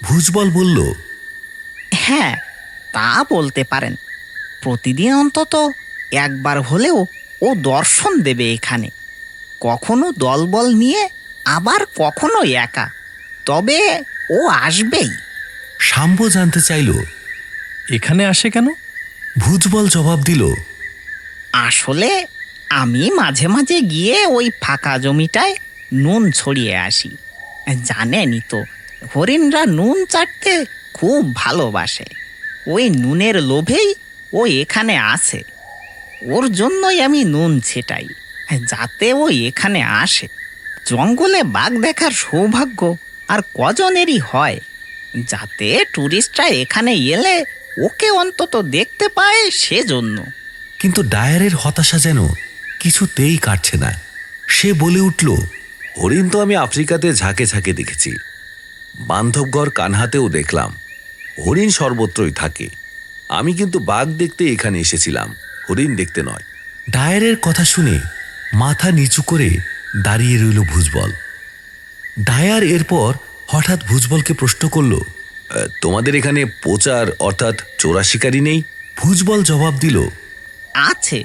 Speaker 1: ভুজবল বলল,
Speaker 3: হ্যাঁ, তা বলতে পারেন। প্রতিদিন অন্তত একবার হলেও ও দর্শন দেবে এখানে। কখনো দলবল নিয়ে, আবার কখনো একা। তবে ও আসবেই।
Speaker 1: শাম্বু জানতে চাইল,
Speaker 4: এখানে আসে কেন?
Speaker 1: ভুজবল জবাব দিল,
Speaker 3: আসলে আমি মাঝে মাঝে গিয়ে ওই ফাঁকা জমিটায় নুন ছড়িয়ে আসি। জানেনই তো, হরিণরা নুন চাটতে খুব ভালোবাসে। ওই নুনের লোভেই ও এখানে আসে। ওর জন্যই আমি নুন ছেটাই, যাতে ও এখানে আসে। জঙ্গলে বাঘ দেখার সৌভাগ্য আর কজনেরই হয়, যাতে টুরিস্টরা এখানে এলে ওকে অন্তত দেখতে পায় সেজন্য।
Speaker 1: কিন্তু ডায়ারের হতাশা যেন কিছুতেই কাটছে না। সে বলে উঠল,
Speaker 2: হরিণ তো আমি আফ্রিকাতে ঝাঁকে ঝাঁকে দেখেছি, বান্ধবঘর কানহাতেও দেখলাম। হরিণ সর্বত্রই থাকে। আমি কিন্তু বাঘ দেখতে এখানে এসেছিলাম, হরিণ দেখতে নয়।
Speaker 1: ডায়ারের কথা শুনে মাথা নিচু করে দাঁড়িয়ে রইল ভুজবল। ডায়ার এরপর হঠাৎ ভুজবলকে প্রশ্ন করল,
Speaker 2: তোমাদের এখানে পোচার অর্থাৎ চোরা শিকারি নেই?
Speaker 1: ভুজবল জবাব দিল,
Speaker 3: আছে,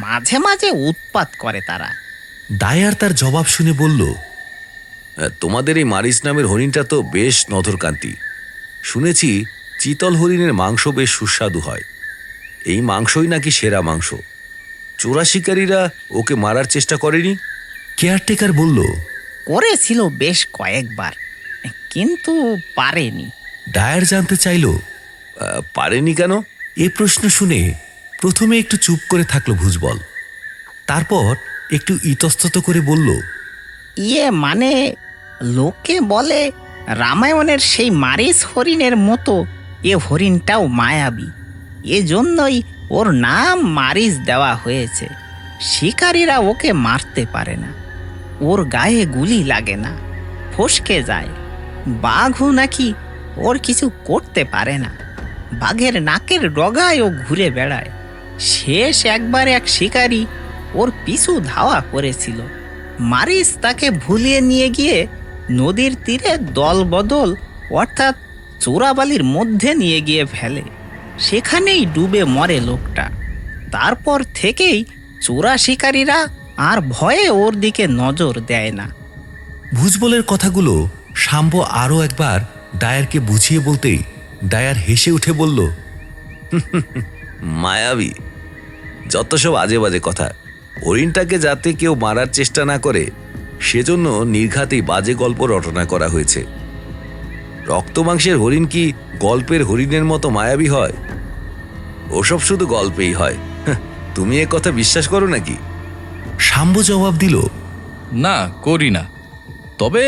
Speaker 3: মাঝে মাঝে উৎপাত করে তারা।
Speaker 1: ডায়ার তার জবাব শুনে বলল,
Speaker 2: তোমাদের এই মারিস নামের হরিণটা তো বেশ নধরকান্তি। শুনেছি চিতল হরিণের মাংস বেশ সুস্বাদু হয়। এই মাংসই নাকি সেরা মাংস। চোরা শিকারীরা ওকে মারার চেষ্টা করেনি?
Speaker 1: কেয়ারটেকার বলল,
Speaker 3: করেছিল বেশ কয়েকবার, কিন্তু পারেনি।
Speaker 1: ডায়ার জানতে চাইল,
Speaker 2: পারেনি কেন?
Speaker 1: এ প্রশ্ন শুনে প্রথমে একটু চুপ করে থাকলো ভুজবল, তারপর একটু ইতস্তত করে বলল,
Speaker 3: মানে লোকে বলে রামায়ণের সেই মারিচ হরিণের মতো এ হরিণটাও মায়াবী, এজন্যই ওর নাম মারিচ দেওয়া হয়েছে। শিকারীরা ওকে মারতে পারে না, ওর গায়ে গুলি লাগে না, ফসকে যায়। বাঘও নাকি ওর কিছু করতে পারে না, বাঘের নাকের ডগায় ও ঘুরে বেড়ায়। শেষ একবার এক শিকারী ওর পিছু ধাওয়া করেছিল, মারিচ তাকে ভুলিয়ে নিয়ে গিয়ে নদীর তীরে দলবদল অর্থাৎ চোরাবালির মধ্যে নিয়ে গিয়ে ফেলে। সেখানেই ডুবে মরে লোকটা। তারপর থেকেই চোরা শিকারীরা আর ভয়ে ওর দিকে নজর দেয় না।
Speaker 1: ভুজবলের কথাগুলো শাম্ব আরও একবার ডায়ারকে বুঝিয়ে বলতেই ডায়ার হেসে উঠে বলল,
Speaker 2: মায়াবী? যত সব আজে বাজে কথা। হরিণটাকে যাতে কেউ মারার চেষ্টা না করে সেজন্য নির্ঘাতেই বাজে গল্প রটনা করা হয়েছে। রক্তমাংসের হরিণ কি গল্পের হরিণের মতো মায়াবী হয়? ওসব শুধু গল্পেই হয়। তুমি এ কথা বিশ্বাস করো নাকি?
Speaker 1: শাম্ব জবাব দিল,
Speaker 4: না, করি না। তবে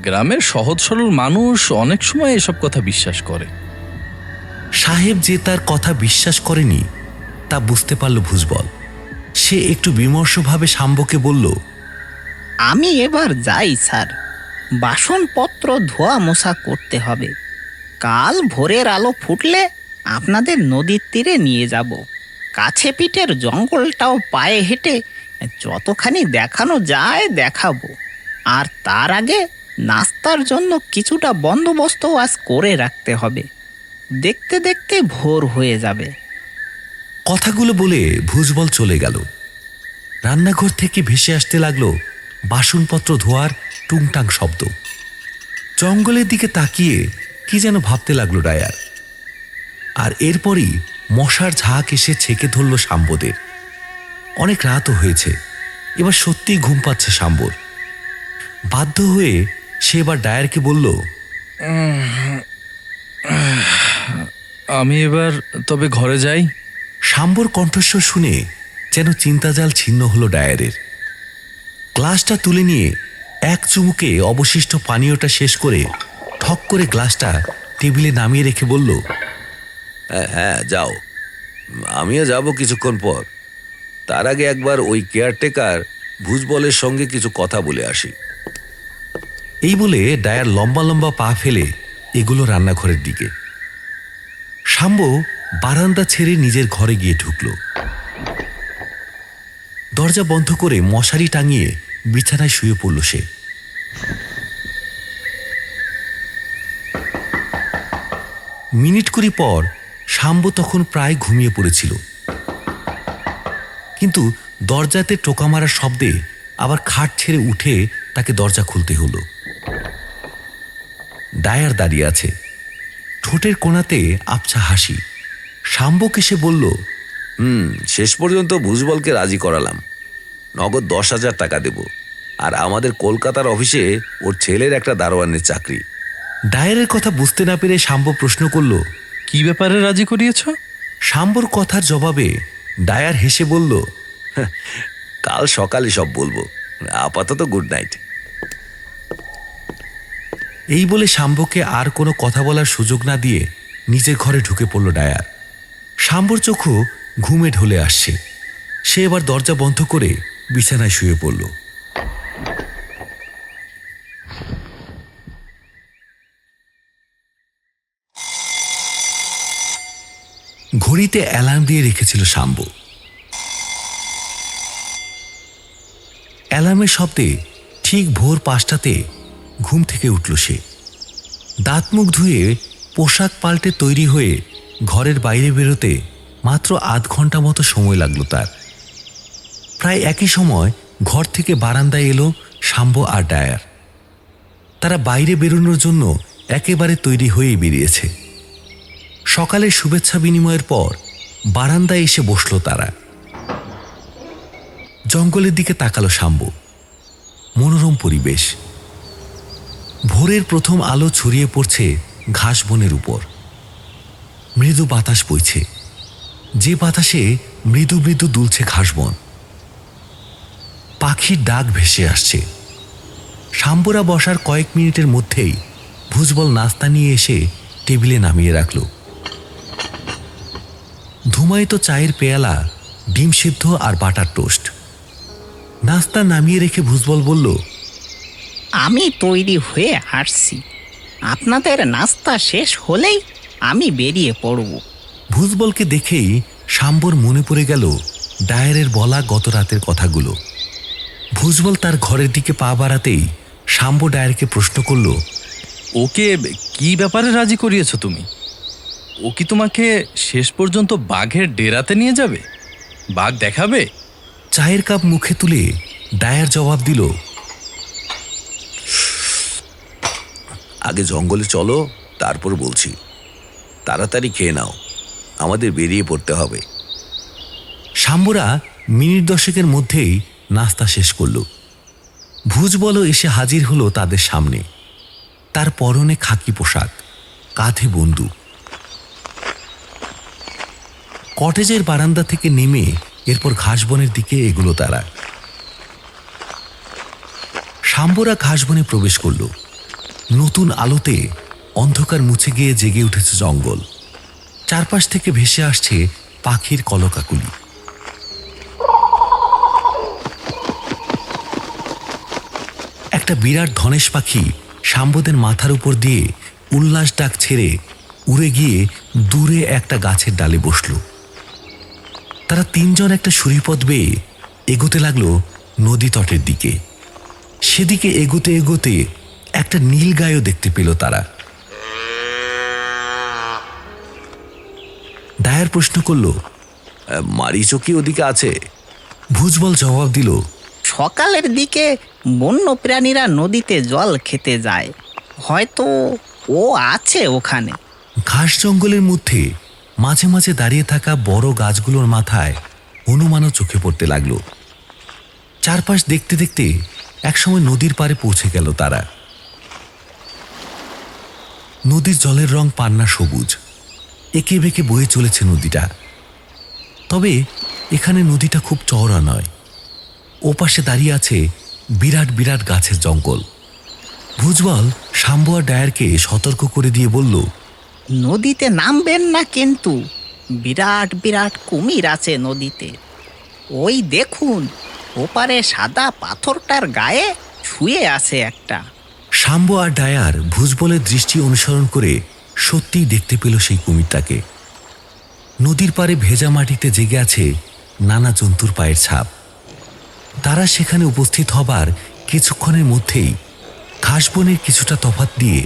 Speaker 4: গ্রামের সহজ সরল মানুষ অনেক সময় এসব কথা বিশ্বাস করে।
Speaker 1: সাহেব যে তার কথা বিশ্বাস করেনি তা বুঝতে পারল ভুজবল। সে একটু বিমর্ষভাবে শাম্বকে বলল,
Speaker 3: আমি এবার যাই স্যার, বাসনপত্র ধোয়া মোছা করতে হবে। কাল ভোরের আলো ফুটলে আপনাদের নদীর তীরে নিয়ে যাব। কাছে পিঠের জঙ্গলটাও পায়ে হেঁটে যতখানি দেখানো যায় দেখাবো। আর তার আগে নাস্তার জন্য কিছুটা বন্দোবস্ত আজ করে রাখতে হবে। দেখতে দেখতে ভোর হয়ে যাবে।
Speaker 1: কথাগুলো বলে ভুজবল চলে গেল। রান্নাঘর থেকে ভেসে আসতে লাগলো বাসনপত্র ধোয়ার টুংটাং শব্দ। জঙ্গলের দিকে তাকিয়ে কি যেন ভাবতে লাগলো ডায়ার। আর এরপরই মশার ঝাঁক এসে ছেকে ধরল শাম্বদের। অনেক রাতও হয়েছে, এবার সত্যিই ঘুম পাচ্ছে শাম্বর। বাধ্য হয়ে সে এবার ডায়ারকে বলল,
Speaker 4: আমি এবার তবে ঘরে যাই।
Speaker 1: শাম্বর কণ্ঠস্বর শুনে যেন চিন্তাজাল ছিন্ন হলো ডায়ারের। গ্লাসটা তুলে নিয়ে এক চুমুকে অবশিষ্ট পানীয়টা শেষ করে ঠক করে গ্লাসটা টেবিলে নামিয়ে রেখে বলল,
Speaker 2: হ্যাঁ যাও, আমিও যাব কিছুক্ষণ পর। তার আগে একবার ওই কেয়ারটেকার ভুজবলের সঙ্গে কিছু কথা বলে আসি।
Speaker 1: এই বলে ডায়ার লম্বা লম্বা পা ফেলে এগুলো রান্নাঘরের দিকে। শাম্ব বারান্দা ছেড়ে নিজের ঘরে গিয়ে ঢুকল। দরজা বন্ধ করে মশারি টাঙিয়ে বিছানায় শুয়ে পড়ল সে। মিনিট কুড়ি পর শাম্ব তখন প্রায় ঘুমিয়ে পড়েছিল, কিন্তু দরজাতে টোকা মারার শব্দে আবার খাট ছেড়ে উঠে তাকে দরজা খুলতে হলো। ডায়ার দাঁড়িয়ে আছে, ঠোঁটের কোণাতে আবছা হাসি। শাম্বকে সে বলল,
Speaker 2: শেষ পর্যন্ত ভুজবলকে রাজি করালাম। নগদ 10,000 টাকা দেব, আর আমাদের কলকাতার অফিসে ওর ছেলের একটা দারোয়ানের চাকরি।
Speaker 1: ডায়ারের কথা বুঝতে না পেরে শাম্ব প্রশ্ন করল,
Speaker 4: কি ব্যাপারে রাজি করিয়েছ?
Speaker 1: শাম্বর কথার জবাবে ডায়ার হেসে বলল,
Speaker 2: কাল সকালে সব বলবো, আপাতত গুড নাইট।
Speaker 1: এই বলে শাম্বকে আর কোনো কথা বলার সুযোগ না দিয়ে নিজের ঘরে ঢুকে পড়ল ডায়ার। শাম্বর চোখও ঘুমে ঢলে আসছে। সে এবার দরজা বন্ধ করে বিছানায় শুয়ে পড়ল। ঘড়িতে অ্যালার্ম দিয়ে রেখেছিল শাম্ব। অ্যালার্মের শব্দে ঠিক ভোর 5টাতে ঘুম থেকে উঠল সে। দাঁত মুখ ধুয়ে পোশাক পাল্টে তৈরি হয়ে ঘরের বাইরে বেরোতে মাত্র আধ ঘন্টা মতো সময় লাগলো তার। প্রায় একই সময় ঘর থেকে বারান্দায় এলো শাম্ব আর ডায়ার। তারা বাইরে বেরোনোর জন্য একেবারে তৈরি হয়েই বেরিয়েছে। সকালের শুভেচ্ছা বিনিময়ের পর বারান্দায় এসে বসল তারা। জঙ্গলের দিকে তাকালো শাম্ব। মনোরম পরিবেশ। ভোরের প্রথম আলো ছড়িয়ে পড়ছে ঘাস বনের উপর। মৃদু বাতাস বইছে, যে বাতাসে মৃদু মৃদু দুলছে ঘাসবন। পাখির ডাক ভেসে আসছে। শাম্বরা বসার কয়েক মিনিটের মধ্যেই ভুজবল নাস্তা নিয়ে এসে টেবিলে নামিয়ে রাখল। ধুমায়িত চায়ের পেয়ালা, ডিম সিদ্ধ আর বাটার টোস্ট। নাস্তা নামিয়ে রেখে ভুজবল বলল,
Speaker 3: আমি তৈরি হয়ে আসছি, আপনাদের নাস্তা শেষ হলেই আমি বেরিয়ে পড়ব।
Speaker 1: ভুজবলকে দেখেই শাম্বর মনে পড়ে গেল ডায়ারের বলা গত রাতের কথাগুলো। ভুজবল তার ঘরের দিকে পা বাড়াতেই শাম্ব ডায়ারকে প্রশ্ন করল,
Speaker 4: ওকে কি ব্যাপারে রাজি করিয়েছ তুমি? ও কি তোমাকে শেষ পর্যন্ত বাঘের ডেরাতে নিয়ে যাবে? বাঘ দেখাবে?
Speaker 1: চায়ের কাপ মুখে তুলে ডায়ার জবাব দিল,
Speaker 2: আগে জঙ্গলে চলো, তারপর বলছি। তাড়াতাড়ি খেয়ে নাও, আমাদের বেরিয়ে পড়তে হবে।
Speaker 1: শাম্বরা মিনিট 10 মধ্যেই নাস্তা শেষ করল। ভুজবলও এসে হাজির হলো তাদের সামনে। তার পরনে খাকি পোশাক, কাঁধে বন্দুক। কটেজের বারান্দা থেকে নেমে এরপর ঘাসবনের দিকে এগুলো তারা। শাম্বরা ঘাসবনে প্রবেশ করল। নতুন আলোতে অন্ধকার মুছে গিয়ে জেগে উঠেছে জঙ্গল। চারপাশ থেকে ভেসে আসছে পাখির কলকাকুলি। একটা বিরাট ধনেশ পাখি শাম্বদের মাথার উপর দিয়ে উল্লাস ডাক ছেড়ে উড়ে গিয়ে দূরে একটা গাছের ডালে বসল। তারা তিনজন একটা সুরিপথ বেয়ে এগোতে লাগলো নদী তটের দিকে। সেদিকে এগোতে এগোতে একটা নীল গায়ও দেখতে পেল তারা। ডায়ার প্রশ্ন করল,
Speaker 2: মারিচও কি ওদিকে আছে?
Speaker 1: ভুজবল জবাব দিল,
Speaker 3: সকালের দিকে বন্য প্রাণীরা নদীতে জল খেতে যায়, হয়তো ও আছে ওখানে।
Speaker 1: ঘাস জঙ্গলের মধ্যে মাঝে মাঝে দাঁড়িয়ে থাকা বড় গাছগুলোর মাথায় হনুমানও চোখে পড়তে লাগলো। চারপাশ দেখতে দেখতে একসময় নদীর পাড়ে পৌঁছে গেল তারা। নদীর জলের রং পান্না সবুজ, এঁকে বেঁকে বয়ে চলেছে নদীটা। তবে এখানে নদীটা খুব চওড়া নয়। ওপাশে দাঁড়িয়ে আছে বিরাট বিরাট গাছের জঙ্গল। ভুজবল শাম্বু আর ডায়ারকে সতর্ক করে দিয়ে বলল,
Speaker 3: নদীতে নামবেন না কিন্তু, বিরাট বিরাট কুমির আছে নদীতে। ওই দেখুন, ওপারে সাদা পাথরটার গায়ে শুয়ে আছে একটা।
Speaker 1: শাম্বু আর ডায়ার ভুজবলের দৃষ্টি অনুসরণ করে সত্যিই দেখতে পেল সেই কুমিরটাকে। নদীর পাড়ে ভেজা মাটিতে জেগে আছে নানা জন্তুর পায়ের ছাপ। তারা সেখানে উপস্থিত হবার কিছুক্ষণের মধ্যেই ঘাসবনের কিছুটা তফাত দিয়ে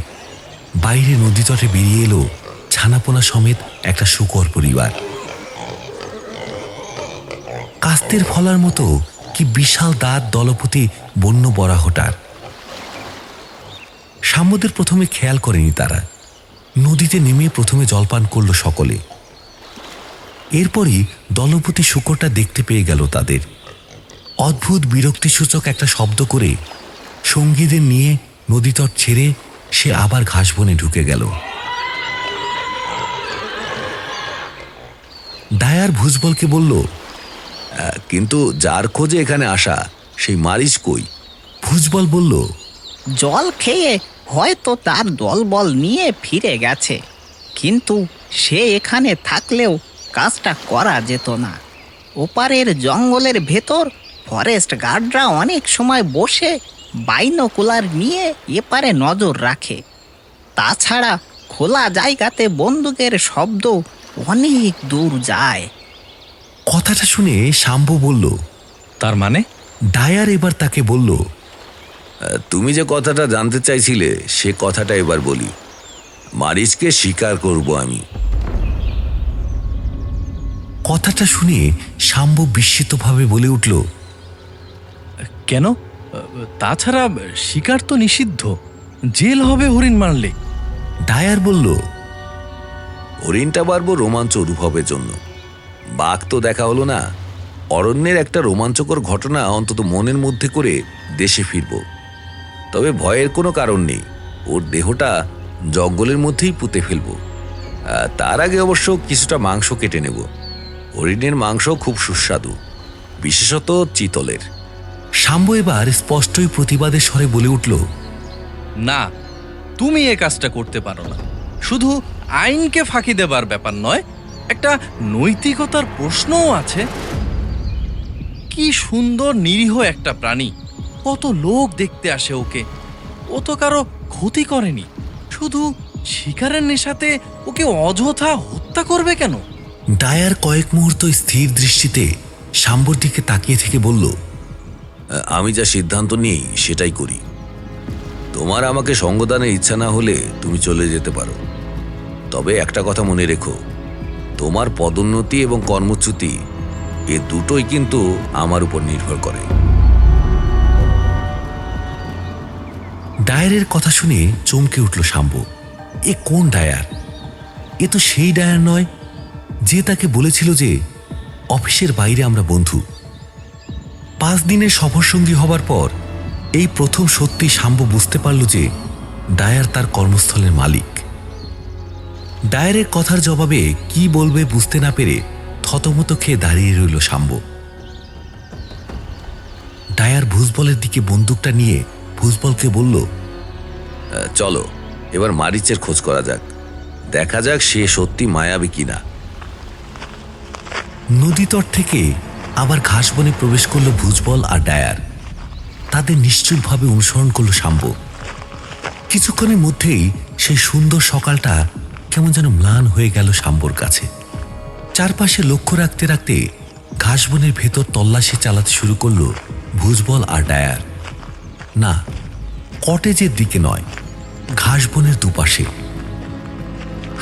Speaker 1: বাইরে নদী তটে বেরিয়ে এলো ছানাপোনা সমেত একটা শূকর পরিবার। কাস্তের ফলার মতো কি বিশাল দাঁত দলপতি বন্য বরাহটার। শাম্বদের প্রথমে খেয়াল করেনি তারা। নদীতে নেমে প্রথমে জলপান করল সকলে। এরপরই দলপতি শূকরটা দেখতে পেয়ে গেল তাদের। অদ্ভুত বিরক্তিসূচক একটা শব্দ করে সঙ্গীদের নিয়ে নদীতট ছেড়ে সে আবার ঘাসবনে ঢুকে গেল। ডায়ার ভুজবলকে বলল,
Speaker 2: কিন্তু যার খোঁজে এখানে আসা, সেই মারিচ কই?
Speaker 1: ভুজবল বলল,
Speaker 3: জল খেয়ে হয়তো তার দলবল নিয়ে ফিরে গেছে, কিন্তু সে এখানে থাকলেও কাজটা করা যেত না। ওপারের জঙ্গলের ভেতর ফরেস্ট গার্ডরা অনেক সময় বসে বাইনোকুলার নিয়ে এপারে নজর রাখে। তাছাড়া খোলা জায়গাতে বন্দুকের শব্দ অনেক দূর যায়।
Speaker 1: কথাটা শুনে শাম্বু বলল,
Speaker 4: তার মানে?
Speaker 1: ডায়ার এবার তাকে বলল,
Speaker 2: তুমি যে কথাটা জানতে চাইছিলে সে কথাটা এবার বলি। মারিচকে স্বীকার করব আমি।
Speaker 1: কথাটা শুনে শাম্বু বিস্মিতভাবে বলে উঠল,
Speaker 4: কেন? তাছাড়া শিকার তো নিষিদ্ধ, জেল হবে হরিণ মারলে।
Speaker 1: ডায়ার বলল,
Speaker 2: হরিণটা পারবো রোমাঞ্চ অনুভবের জন্য, বাঘ তো দেখা হলো না। অরণ্যের একটা রোমাঞ্চকর ঘটনা অন্তত মনের মধ্যে করে দেশে ফিরব। তবে ভয়ের কোনো কারণ নেই, ওর দেহটা জঙ্গলের মধ্যেই পুঁতে ফেলব। তার আগে অবশ্য কিছুটা মাংস কেটে নেব। হরিণের মাংস খুব সুস্বাদু, বিশেষত চিতলের।
Speaker 1: শাম্বু এবার স্পষ্টই প্রতিবাদের স্বরে বলে উঠল,
Speaker 4: না, তুমি এ কাজটা করতে পারো না। শুধু আইনকে ফাঁকি দেবার ব্যাপার নয়, একটা নৈতিকতার প্রশ্নও আছে। কি সুন্দর নিরীহ একটা প্রাণী, কত লোক দেখতে আসে ওকে। ও তো কারো ক্ষতি করেনি, শুধু শিকারের নেশাতে ওকে অযথা হত্যা করবে কেন?
Speaker 1: ডায়ার কয়েক মুহূর্ত স্থির দৃষ্টিতে শাম্বুর দিকে তাকিয়ে থেকে বলল,
Speaker 2: আমি যা সিদ্ধান্ত নিই সেটাই করি। তোমার আমাকে সঙ্গদানের ইচ্ছা না হলে তুমি চলে যেতে পারো। তবে একটা কথা মনে রেখো, তোমার পদোন্নতি এবং কর্মচ্যুতি এ দুটোই কিন্তু আমার উপর নির্ভর করে।
Speaker 1: ডায়ারের কথা শুনে চমকে উঠল শাম্বু। এ কোন ডায়ার? এ তো সেই ডায়ার নয় যে তাকে বলেছিল যে অফিসের বাইরে আমরা বন্ধু। 5 দিনের সফরসঙ্গী হবার পর এই প্রথম সত্যি শাম্বু বুঝতে পারল যে ডায়ার তার কর্মস্থলের মালিক। ডায়ারের কথার জবাবে কি বলবে বুঝতে না পেরে থতমত খেয়ে দাঁড়িয়ে রইল শাম্বু। ডায়ার ভুজবলের দিকে বন্দুকটা নিয়ে ভুজবলকে বলল,
Speaker 2: চলো এবার মারিচের খোঁজ করা যাক, দেখা যাক সে সত্যি মায়াবী কিনা।
Speaker 1: নদীতট থেকে আবার ঘাস বনে প্রবেশ করল ভুজবল আর ডায়ার। তাদের নিশ্চুপভাবে অনুসরণ করল শাম্বু। কিছুক্ষণের মধ্যেই সেই সুন্দর সকালটা কেমন যেন ম্লান হয়ে গেল শাম্বুর কাছে। চারপাশে লক্ষ্য রাখতে রাখতে ঘাস বনের ভেতর তল্লাশি চালাতে শুরু করল ভুজবল আর ডায়ার। না, কটেজের দিকে নয়, ঘাস বনের দুপাশে।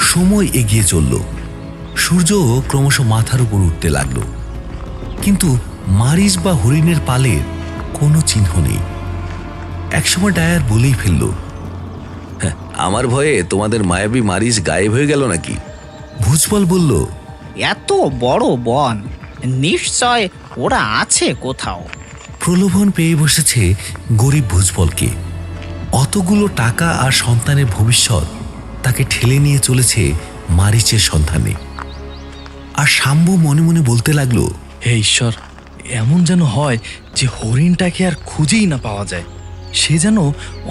Speaker 1: সময় এগিয়ে চলল, সূর্য ক্রমশ মাথার উপর উঠতে লাগল, কিন্তু মারিচ বা হরিণের পালের কোনো চিহ্ন নেই। একসময় ডায়ার বলেই ফেলল,
Speaker 2: আমার ভয়ে তোমাদের মায়াবী মারিচ গায়েব হয়ে গেল নাকি?
Speaker 1: ভুজবল বলল,
Speaker 3: এত বড় বন, নিশ্চয় ওরা আছে কোথাও।
Speaker 1: প্রলোভন পেয়ে বসেছে গরিব ভুজবলকে। অতগুলো টাকা আর সন্তানের ভবিষ্যৎ তাকে ঠেলে নিয়ে চলেছে মারিচের সন্ধানে। আর শাম্বু মনে মনে বলতে লাগলো,
Speaker 4: হে ঈশ্বর, এমন যেন হয় যে হরিণটাকে আর খুঁজেই না পাওয়া যায়, সে যেন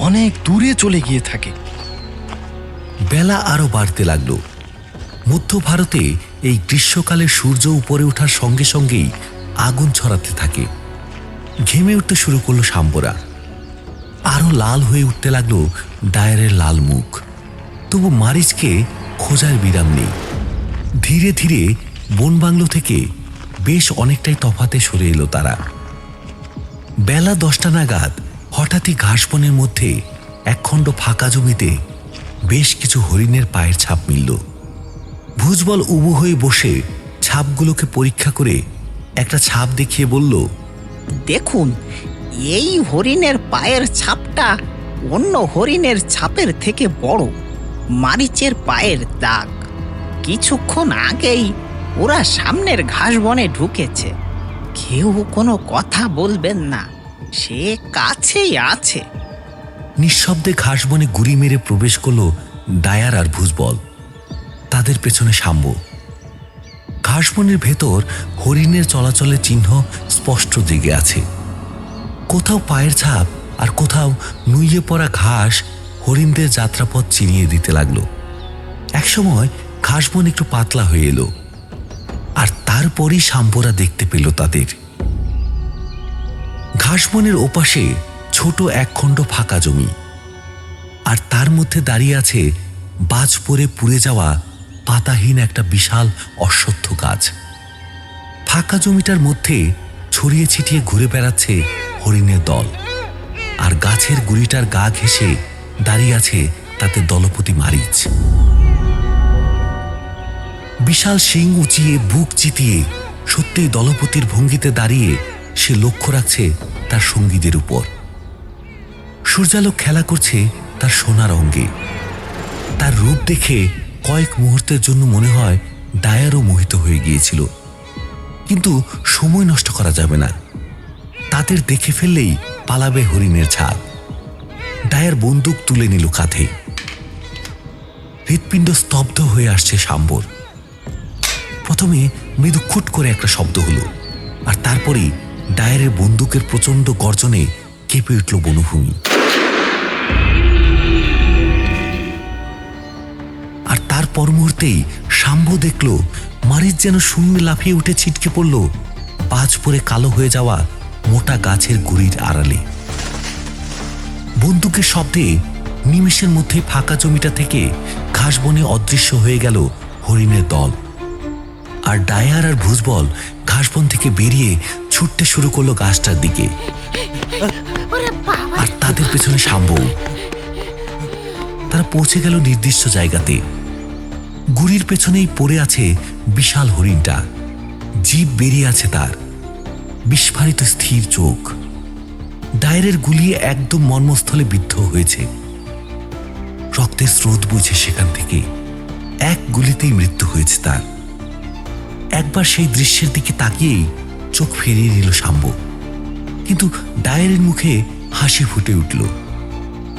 Speaker 4: অনেক দূরে চলে গিয়ে থাকে।
Speaker 1: বেলা আরো বাড়তে লাগলো। মধ্য ভারতে এই গ্রীষ্মকালে সূর্য উপরে ওঠার সঙ্গে সঙ্গেই আগুন ছড়াতে থাকে। ঘেমে উঠতে শুরু করলো শাম্বুরা। আরো লাল হয়ে উঠতে লাগলো ডায়ারের লাল মুখ। তবু মারিচকে খোঁজার বিরাম নেই। ধীরে ধীরে বন বাংলো থেকে বেশ অনেকটাই তফাতে সরে এলো তারা। বেলা 10টা নাগাদ হঠাৎই ঘাস বনের মধ্যে একখণ্ড ফাঁকা জমিতে বেশ কিছু হরিণের পায়ের ছাপ মিলল। ভুজবল উবু হয়ে বসে ছাপগুলোকে পরীক্ষা করে একটা ছাপ দেখিয়ে বলল,
Speaker 3: দেখুন, এই হরিণের পায়ের ছাপটা অন্য হরিণের ছাপের থেকে বড়। মারিচের পায়ের দাগ। কিছুক্ষণ আগেই ওরা সামনের ঘাস বনে ঢুকেছে। কেউ কোনো কথা বলবেন না, সে কাছেই আছে।
Speaker 1: নিঃশব্দে ঘাস বনে গুড়ি মেরে প্রবেশ করলো ডায়ার আর ভুজবল। তাদের পেছনে শাম্বু। ঘাস বনের ভেতর হরিণের চলাচলের চিহ্ন স্পষ্ট জেগে আছে। কোথাও পায়ের ছাপ আর কোথাও নুইয়ে পড়া ঘাস হরিণদের যাত্রাপথ চিনিয়ে দিতে লাগলো। একসময় ঘাস বন একটু পাতলা হয়ে এলো, আর তারপরই শাম্বুরা দেখতে পেল তাদের। ঘাস বনের ওপাশে ছোট একখণ্ড ফাঁকা জমি, আর তার মধ্যে দাঁড়িয়ে আছে বাজ পড়ে পুড়ে যাওয়া পাতাহীন একটা বিশাল অশ্বত্থ গাছ। ফাঁকা জমিটার মধ্যে ছড়িয়ে ছিটিয়ে ঘুরে বেড়াচ্ছে হরিণের দল, আর গাছের গুড়িটার গা ঘেঁষে দাঁড়িয়ে আছে তাতে দলপতি মারিচ। বিশাল শিং উঁচিয়ে বুক চিতিয়ে সত্যিই দলপতির ভঙ্গিতে দাঁড়িয়ে সে লক্ষ্য রাখছে তার সঙ্গীদের উপর। সূর্যালোক খেলা করছে তার সোনার অঙ্গে। তার রূপ দেখে কয়েক মুহূর্তের জন্য মনে হয় ডায়ারও মোহিত হয়ে গিয়েছিল। কিন্তু সময় নষ্ট করা যাবে না, তাদের দেখে ফেললেই পালাবে হরিণের ছাপ। ডায়ার বন্দুক তুলে নিল কাঁধে। হৃৎপিণ্ড স্তব্ধ হয়ে আসছে শাম্বর। প্রথমে মৃদু খুট করে একটা শব্দ হলো, আর তারপরেই ডায়ারের বন্দুকের প্রচণ্ড গর্জনে কেঁপে উঠল বনভূমি। আর তার পর মুহূর্তেই শাম্ব দেখল মারিচ যেন শূন্যে লাফিয়ে উঠে ছিটকে পড়ল পাঁচ পরে কালো হয়ে যাওয়া মোটা গাছের গুড়ির আড়ালে। বন্দুকের শব্দে নিমেষের মধ্যে ফাঁকা জমিটা থেকে ঘাস বনে অদৃশ্য হয়ে গেল হরিণের দল। আর ডায়ার আর ভুজবল ঘাসবন থেকে বেরিয়ে ছুটতে শুরু করলো গাছটার দিকে, আর তাদের পেছনে শাম্ব। তারা পৌঁছে গেল নির্দিষ্ট জায়গাতে। গুড়ির পেছনেই পড়ে আছে বিশাল হরিণটা, জিভ বেরিয়ে আছে তার, বিস্ফারিত স্থির চোখ। ডায়ারের গুলি একদম মর্মস্থলে বিদ্ধ হয়েছে, রক্তের স্রোত বইছে সেখান থেকে। এক গুলিতেই মৃত্যু হয়েছে তার। একবার সেই দৃশ্যের দিকে তাকিয়েই চোখ ফিরিয়ে নিল শাম্ব, কিন্তু ডায়ারের মুখে হাসি ফুটে উঠল।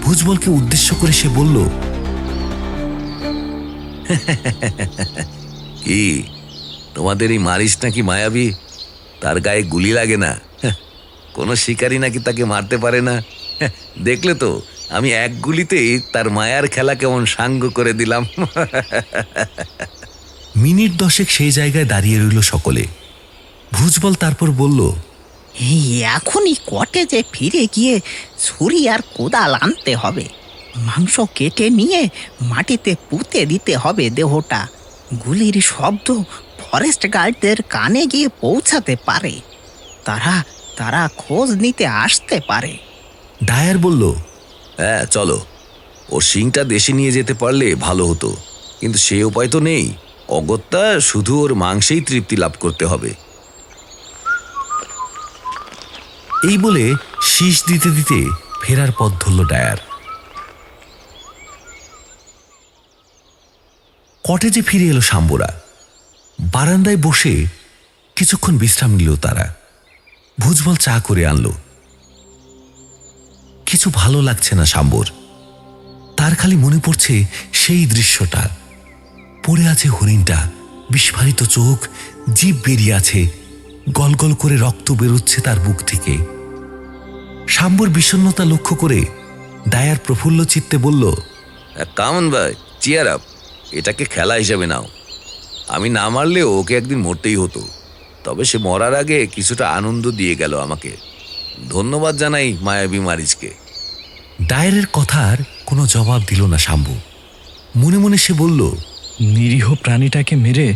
Speaker 1: ভুজবলকে উদ্দেশ্য করে সে বলল,
Speaker 2: কি তোমাদের এই মারিচ নাকি মায়াবী? তার গায়ে গুলি লাগে না? কোনো শিকারী নাকি তাকে মারতে পারে না? দেখলে তো, আমি এক গুলিতেই তার মায়ার খেলা কেমন সাঙ্গ করে দিলাম।
Speaker 1: মিনিট 10 সেই জায়গায় দাঁড়িয়ে রইল সকলে। ভুজবল তারপর বলল,
Speaker 3: এই এখনই কটেজে ফিরে গিয়ে ছুরি আর কোদাল আনতে হবে। মাংস কেটে নিয়ে মাটিতে পুঁতে দিতে হবে দেহটা। গুলির শব্দ ফরেস্ট গার্ডদের কানে গিয়ে পৌঁছাতে পারে। তারা তারা খোঁজ নিতে আসতে পারে।
Speaker 1: ডায়ার বলল,
Speaker 2: হ্যাঁ চলো, ওর শিংটা দেশে নিয়ে যেতে পারলে ভালো হতো, কিন্তু সে উপায় তো নেই। অগত্যা শুধু ওর মাংসেই তৃপ্তি লাভ করতে হবে।
Speaker 1: এই বলে শীষ দিতে দিতে ফেরার পথ ধরল ডায়ার। কটেজে ফিরে এলো শাম্বরা। বারান্দায় বসে কিছুক্ষণ বিশ্রাম নিল তারা। ভুজবল চা করে আনলো। কিছু ভালো লাগছে না শাম্বর। তার খালি মনে পড়ছে সেই দৃশ্যটা। পড়ে আছে হরিণটা, বিস্ফারিত চোখ, জিভ বেরিয়ে আছে, গলগল করে রক্ত বেরোচ্ছে তার বুক থেকে। শাম্বর বিষণ্ণতা লক্ষ্য করে ডায়ার প্রফুল্ল চিত্তে বলল,
Speaker 2: কামন ভাই, চিয়ার আপ, এটাকে খেলা হিসেবে নাও। আমি না মারলেও ওকে একদিন মরতেই হতো, তবে সে মরার আগে কিছুটা আনন্দ দিয়ে গেল আমাকে। ধন্যবাদ জানাই মায়াবী মারিচকে।
Speaker 1: ডায়ারের কথার কোনো জবাব দিল না শাম্ব। মনে মনে সে বলল,
Speaker 6: নিরীহ প্রাণীটাকে মেরে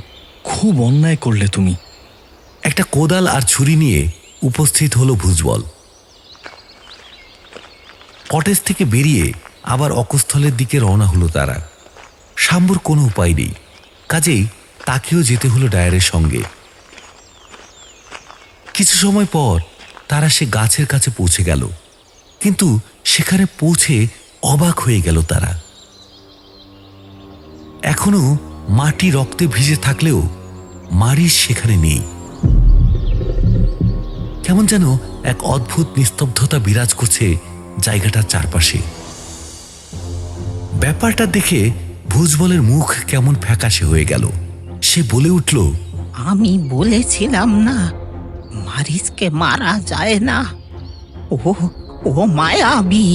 Speaker 6: খুব অন্যায় করলে তুমি।
Speaker 1: একটা কোদাল আর ছুরি নিয়ে উপস্থিত হলো ভুজবল। কটেজ থেকে বেরিয়ে আবার অকস্থলের দিকে রওনা হলো তারা। শাম্বর কোনো উপায় নেই, কাজেই তাকেও যেতে হলো ডায়ারের সঙ্গে। কিছু সময় পর তারা সে গাছের কাছে পৌঁছে গেল, কিন্তু সেখানে পৌঁছে অবাক হয়ে গেল তারা। এখনো মাটি রক্তে ভিজে থাকলেও মারিচ সেখানে নেই। কেমন যেন এক অদ্ভুত নিস্তব্ধতা বিরাজ করছে জায়গাটার চারপাশে। ব্যাপারটা দেখে ভুজবলের মুখ কেমন ফ্যাকাশে হয়ে গেল। সে বলে উঠল,
Speaker 3: আমি বলেছিলাম না মারিচকে মারা যায় না। ও ও মায়াবী।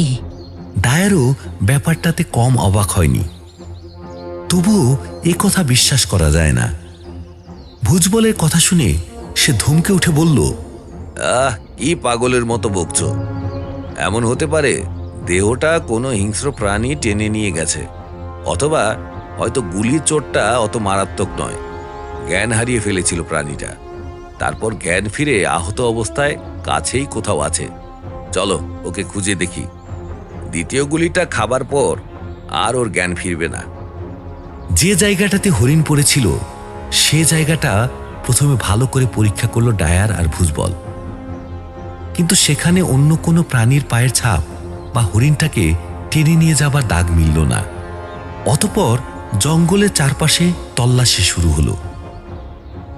Speaker 1: ডায়ারও ব্যাপারটাতে কম অবাক হয়নি, তবুও এ কথা বিশ্বাস করা যায় না। ভুজবলের কথা শুনে সে ধমকে উঠে বলল,
Speaker 2: কি পাগলের মতো বকছ? এমন হতে পারে দেহটা কোনো হিংস্র প্রাণী টেনে নিয়ে গেছে, অথবা হয়তো গুলির চোটটা অত মারাত্মক নয়, জ্ঞান হারিয়ে ফেলেছিল প্রাণীটা। তারপর জ্ঞান ফিরে আহত অবস্থায় কাছেই কোথাও আছে। চলো ওকে খুঁজে দেখি। দ্বিতীয় গুলিটা খাবার পর আর ওর জ্ঞান ফিরবে না।
Speaker 1: যে জায়গাটাতে হরিণ পড়েছিল সে জায়গাটা প্রথমে ভালো করে পরীক্ষা করলো ডায়ার আর ভুজবল, কিন্তু সেখানে অন্য কোনো প্রাণীর পায়ের ছাপ বা হরিণটাকে টেনে নিয়ে যাবার দাগ মিলল না। অতঃপর জঙ্গলের চারপাশে তল্লাশি শুরু হলো,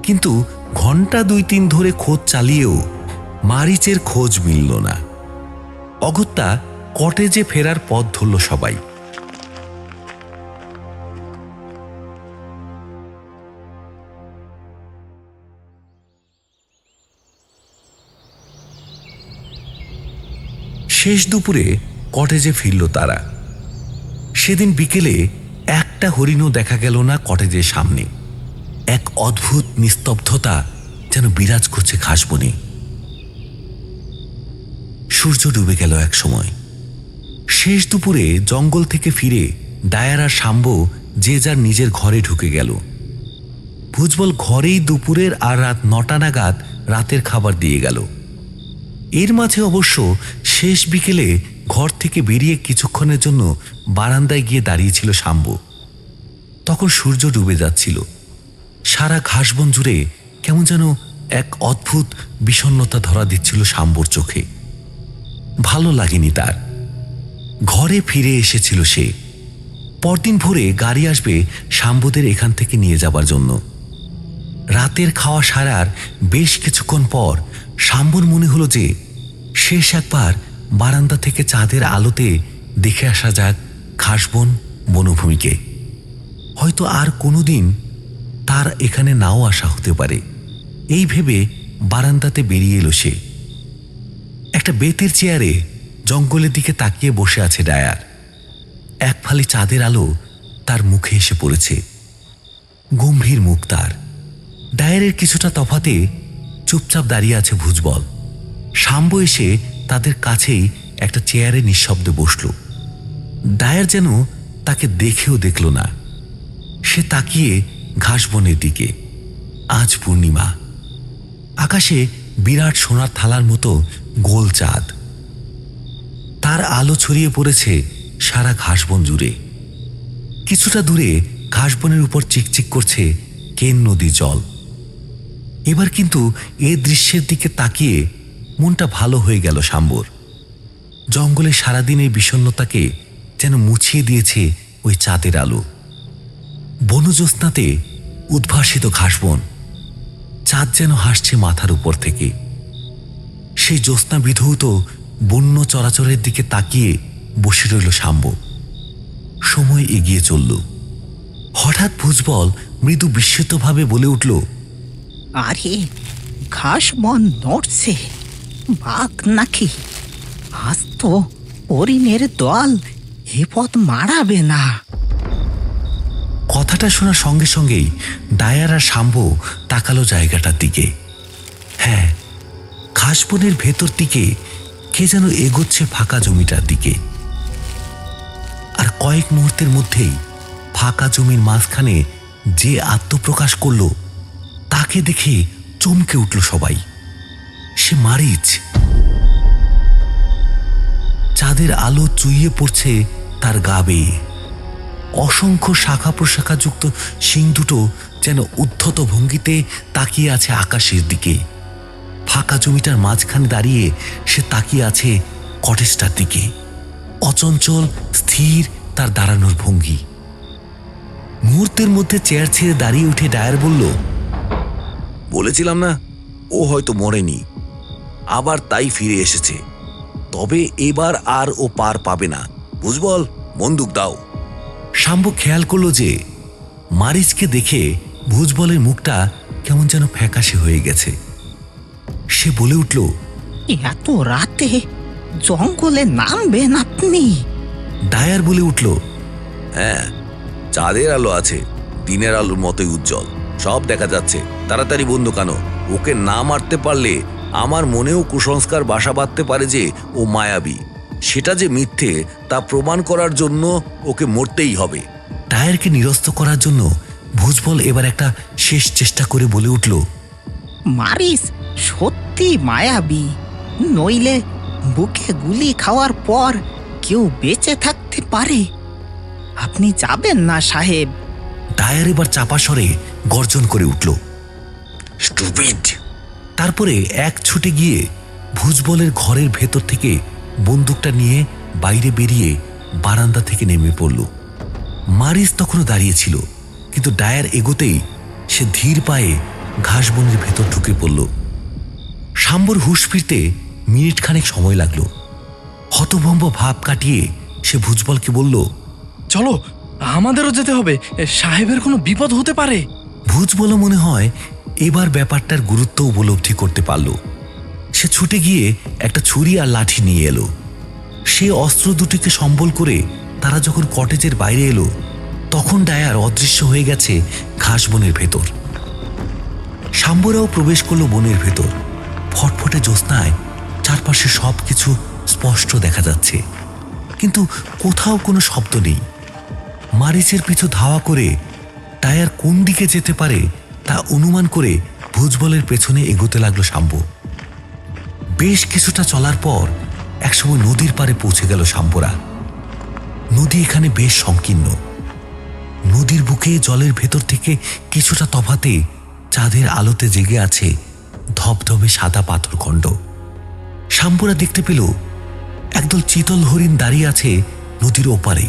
Speaker 1: কিন্তু ঘন্টা 2-3 ধরে খোঁজ চালিয়েও মারিচের খোঁজ মিলল না। অগত্যা কটেজে ফেরার পথ ধরল সবাই। শেষ দুপুরে কটেজে ফিরল তারা। সেদিন বিকেলে একটা হরিণও দেখা গেল না কটেজের সামনে। এক অদ্ভুত নিস্তব্ধতা যেন বিরাজ করছে ঘাসবনে। সূর্য ডুবে গেল এক সময়। শেষ দুপুরে জঙ্গল থেকে ফিরে ডায়ার আর শাম্ব যে যার নিজের ঘরে ঢুকে গেল। ভুজবল ঘরেই দুপুরের আর রাত 9টা নাগাদ রাতের খাবার দিয়ে গেল। এর মাঝে অবশ্য শেষ বিকেলে ঘর থেকে বেরিয়ে কিছুক্ষণের জন্য বারান্দায় গিয়ে দাঁড়িয়েছিল শাম্ব। তখন সূর্য ডুবে যাচ্ছিল। সারা ঘাসবন জুড়ে কেমন যেন এক অদ্ভুত বিষণ্ণতা ধরা দিচ্ছিল শাম্বর চোখে। ভালো লাগেনি তার। ঘরে ফিরে এসেছিল সে। পরদিন ভোরে গাড়ি আসবে শাম্বদের এখান থেকে নিয়ে যাবার জন্য। রাতের খাওয়া সারার বেশ কিছুক্ষণ পর শাম্বর মনে হলো যে শেষ একবার বারান্দা থেকে চাঁদের আলোতে দেখে আসা যাক ঘাসবন বনভূমিকে। হয়তো আর কোনোদিন তার এখানে নাও আসা হতে পারে। এই ভেবে বারান্দাতে বেরিয়ে এলো সে। একটা বেতের চেয়ারে জঙ্গলের দিকে তাকিয়ে বসে আছে ডায়ার। এক ফালি চাঁদের আলো তার মুখে এসে পড়েছে। গম্ভীর মুখ তার। ডায়ারের কিছুটা তফাতে চুপচাপ দাঁড়িয়ে আছে ভুজবল। শাম্ব এসে তাদের কাছেই একটা চেয়ারে নিঃশব্দে বসল। ডায়ার যেন তাকে দেখেও দেখল না। সে তাকিয়ে ঘাসবনের দিকে। আজ পূর্ণিমা। আকাশে বিরাট সোনার থালার মতো গোল চাঁদ। তার আলো ছড়িয়ে পড়েছে সারা ঘাসবন জুড়ে। কিছুটা দূরে ঘাসবনের উপর চিকচিক করছে কেন নদীর জল। এবার কিন্তু এ দৃশ্যের দিকে তাকিয়ে মনটা ভালো হয়ে গেল শাম্বর। জঙ্গলে সারাদিনের বিষণ্ণতাকে যেন মুছিয়ে দিয়েছে ওই চাঁদের আলো। বনজ্যোৎস্নাতে উদ্ভাসিত ঘাসবন। চাঁদ যেন হাসছে মাথার উপর থেকে। সেই জ্যোৎস্না বিধৌত বন্য চরাচরের দিকে তাকিয়ে বসে রইল শাম্ব। সময় এগিয়ে চলল। হঠাৎ ভুজবল মৃদু বিস্মিতভাবে বলে উঠল,
Speaker 3: আরে ঘাস বন নড়ছে, বাঘ নাকি? আজ তো হরিণের দল এ পথ মারাবে না।
Speaker 1: কথাটা শোনার সঙ্গে সঙ্গেই ডায়ার আর শাম্ব তাকালো জায়গাটার দিকে। হ্যাঁ, ঘাসবনের ভেতর দিকে কে যেন এগোচ্ছে ফাঁকা জমিটার দিকে। আর কয়েক মুহূর্তের মধ্যেই ফাঁকা জমির মাঝখানে যে আত্মপ্রকাশ করল তাকে দেখে চমকে উঠল সবাই। সে মারিচ। চাঁদের আলো চুইয়ে পড়ছে তার গা বেয়ে। অসংখ্য শাখা প্রশাখাযুক্ত শিং দুটো যেন উদ্ধত ভঙ্গিতে তাকিয়ে আছে আকাশের দিকে। ফাঁকা জমিটার মাঝখানে দাঁড়িয়ে সে তাকিয়ে আছে কটেজটার দিকে। অচঞ্চল স্থির তার দাঁড়ানোর ভঙ্গি। মুহূর্তের মধ্যে চেয়ার ছেড়ে দাঁড়িয়ে উঠে ডায়ার বলল,
Speaker 2: বলেছিলাম না ও হয়তো মরেনি, আবার তাই ফিরে এসেছে। তবে এবার আর ও পার পাবে না। বুঝবল, বন্দুক দাও।
Speaker 1: শাম্ব খেয়াল করল যে মারিচকে দেখে ভুজবলের মুখটা কেমন যেন ফ্যাকাশে হয়ে গেছে। সে বলে উঠল,
Speaker 3: এত রাতে জঙ্গলে নামবেন আপনি?
Speaker 1: ডায়ার বলে উঠল,
Speaker 2: হ্যাঁ, চাঁদের আলো আছে, দিনের আলোর মতোই উজ্জ্বল, সব দেখা যাচ্ছে। তাড়াতাড়ি বন্দুক আনো। ওকে না মারতে পারলে আমার মনেও কুসংস্কার বাসা বাঁধতে পারে যে ও মায়াবী। সেটা যে মিথ্যে তা প্রমাণ করার জন্য ওকে মরতেই হবে।
Speaker 1: ডায়ারকে নিরস্ত করার জন্য ভুজবল এবার একটা শেষ চেষ্টা করে বলে উঠল,
Speaker 3: মারিস সত্যি মায়াবী, নইলে বুকে গুলি খাওয়ার পর কেউ বেঁচে থাকতে পারে? আপনি যাবেন না সাহেব।
Speaker 1: ডায়ার এবার চাপা স্বরে গর্জন করে উঠল,
Speaker 2: স্টুপিড!
Speaker 1: তারপরে এক ছুটে গিয়ে ভুজবলের ঘরের ভেতর থেকে বন্দুকটা নিয়ে বাইরে বেরিয়ে বারান্দা থেকে নেমে পড়ল। মারিস তখনও দাঁড়িয়েছিল, কিন্তু ডায়ার এগোতেই সে ধীর পায়ে ঘাসবনের ভেতর ঢুকে পড়ল। শাম্বর হুঁশ ফিরতে মিনিট খানেক সময় লাগলো। হতভম্ব ভাব কাটিয়ে সে ভুজবলকে বলল,
Speaker 6: চলো, আমাদেরও যেতে হবে, সাহেবের কোনো বিপদ হতে পারে।
Speaker 1: ভুজবল মনে হয় এবার ব্যাপারটার গুরুত্ব উপলব্ধি করতে পারল। সে ছুটে গিয়ে একটা ছুরি আর লাঠি নিয়ে এলো। সে অস্ত্র দুটিকে সম্বল করে তারা যখন কটেজের বাইরে এলো, তখন ডায়ার অদৃশ্য হয়ে গেছে ঘাস বনের ভেতর। শাম্বরাও প্রবেশ করলো বনের ভেতর। ফটফটে জ্যোৎস্নায় চারপাশে সবকিছু স্পষ্ট দেখা যাচ্ছে, কিন্তু কোথাও কোনো শব্দ নেই। মারিচের পিছু ধাওয়া করে ডায়ার কোন দিকে যেতে পারে তা অনুমান করে ভুজবলের পেছনে এগোতে লাগলো শাম্ব। বেশ কিছুটা চলার পর একসময় নদীর পাড়ে পৌঁছে গেল শাম্বরা। নদী এখানে বেশ সংকীর্ণ। নদীর বুকে জলের ভেতর থেকে কিছুটা তফাতে চাঁদের আলোতে জেগে আছে ধবধবে সাদা পাথরখণ্ড। শাম্বরা দেখতে পেল একদল চিতল হরিণ দাঁড়িয়ে আছে নদীর ওপারে।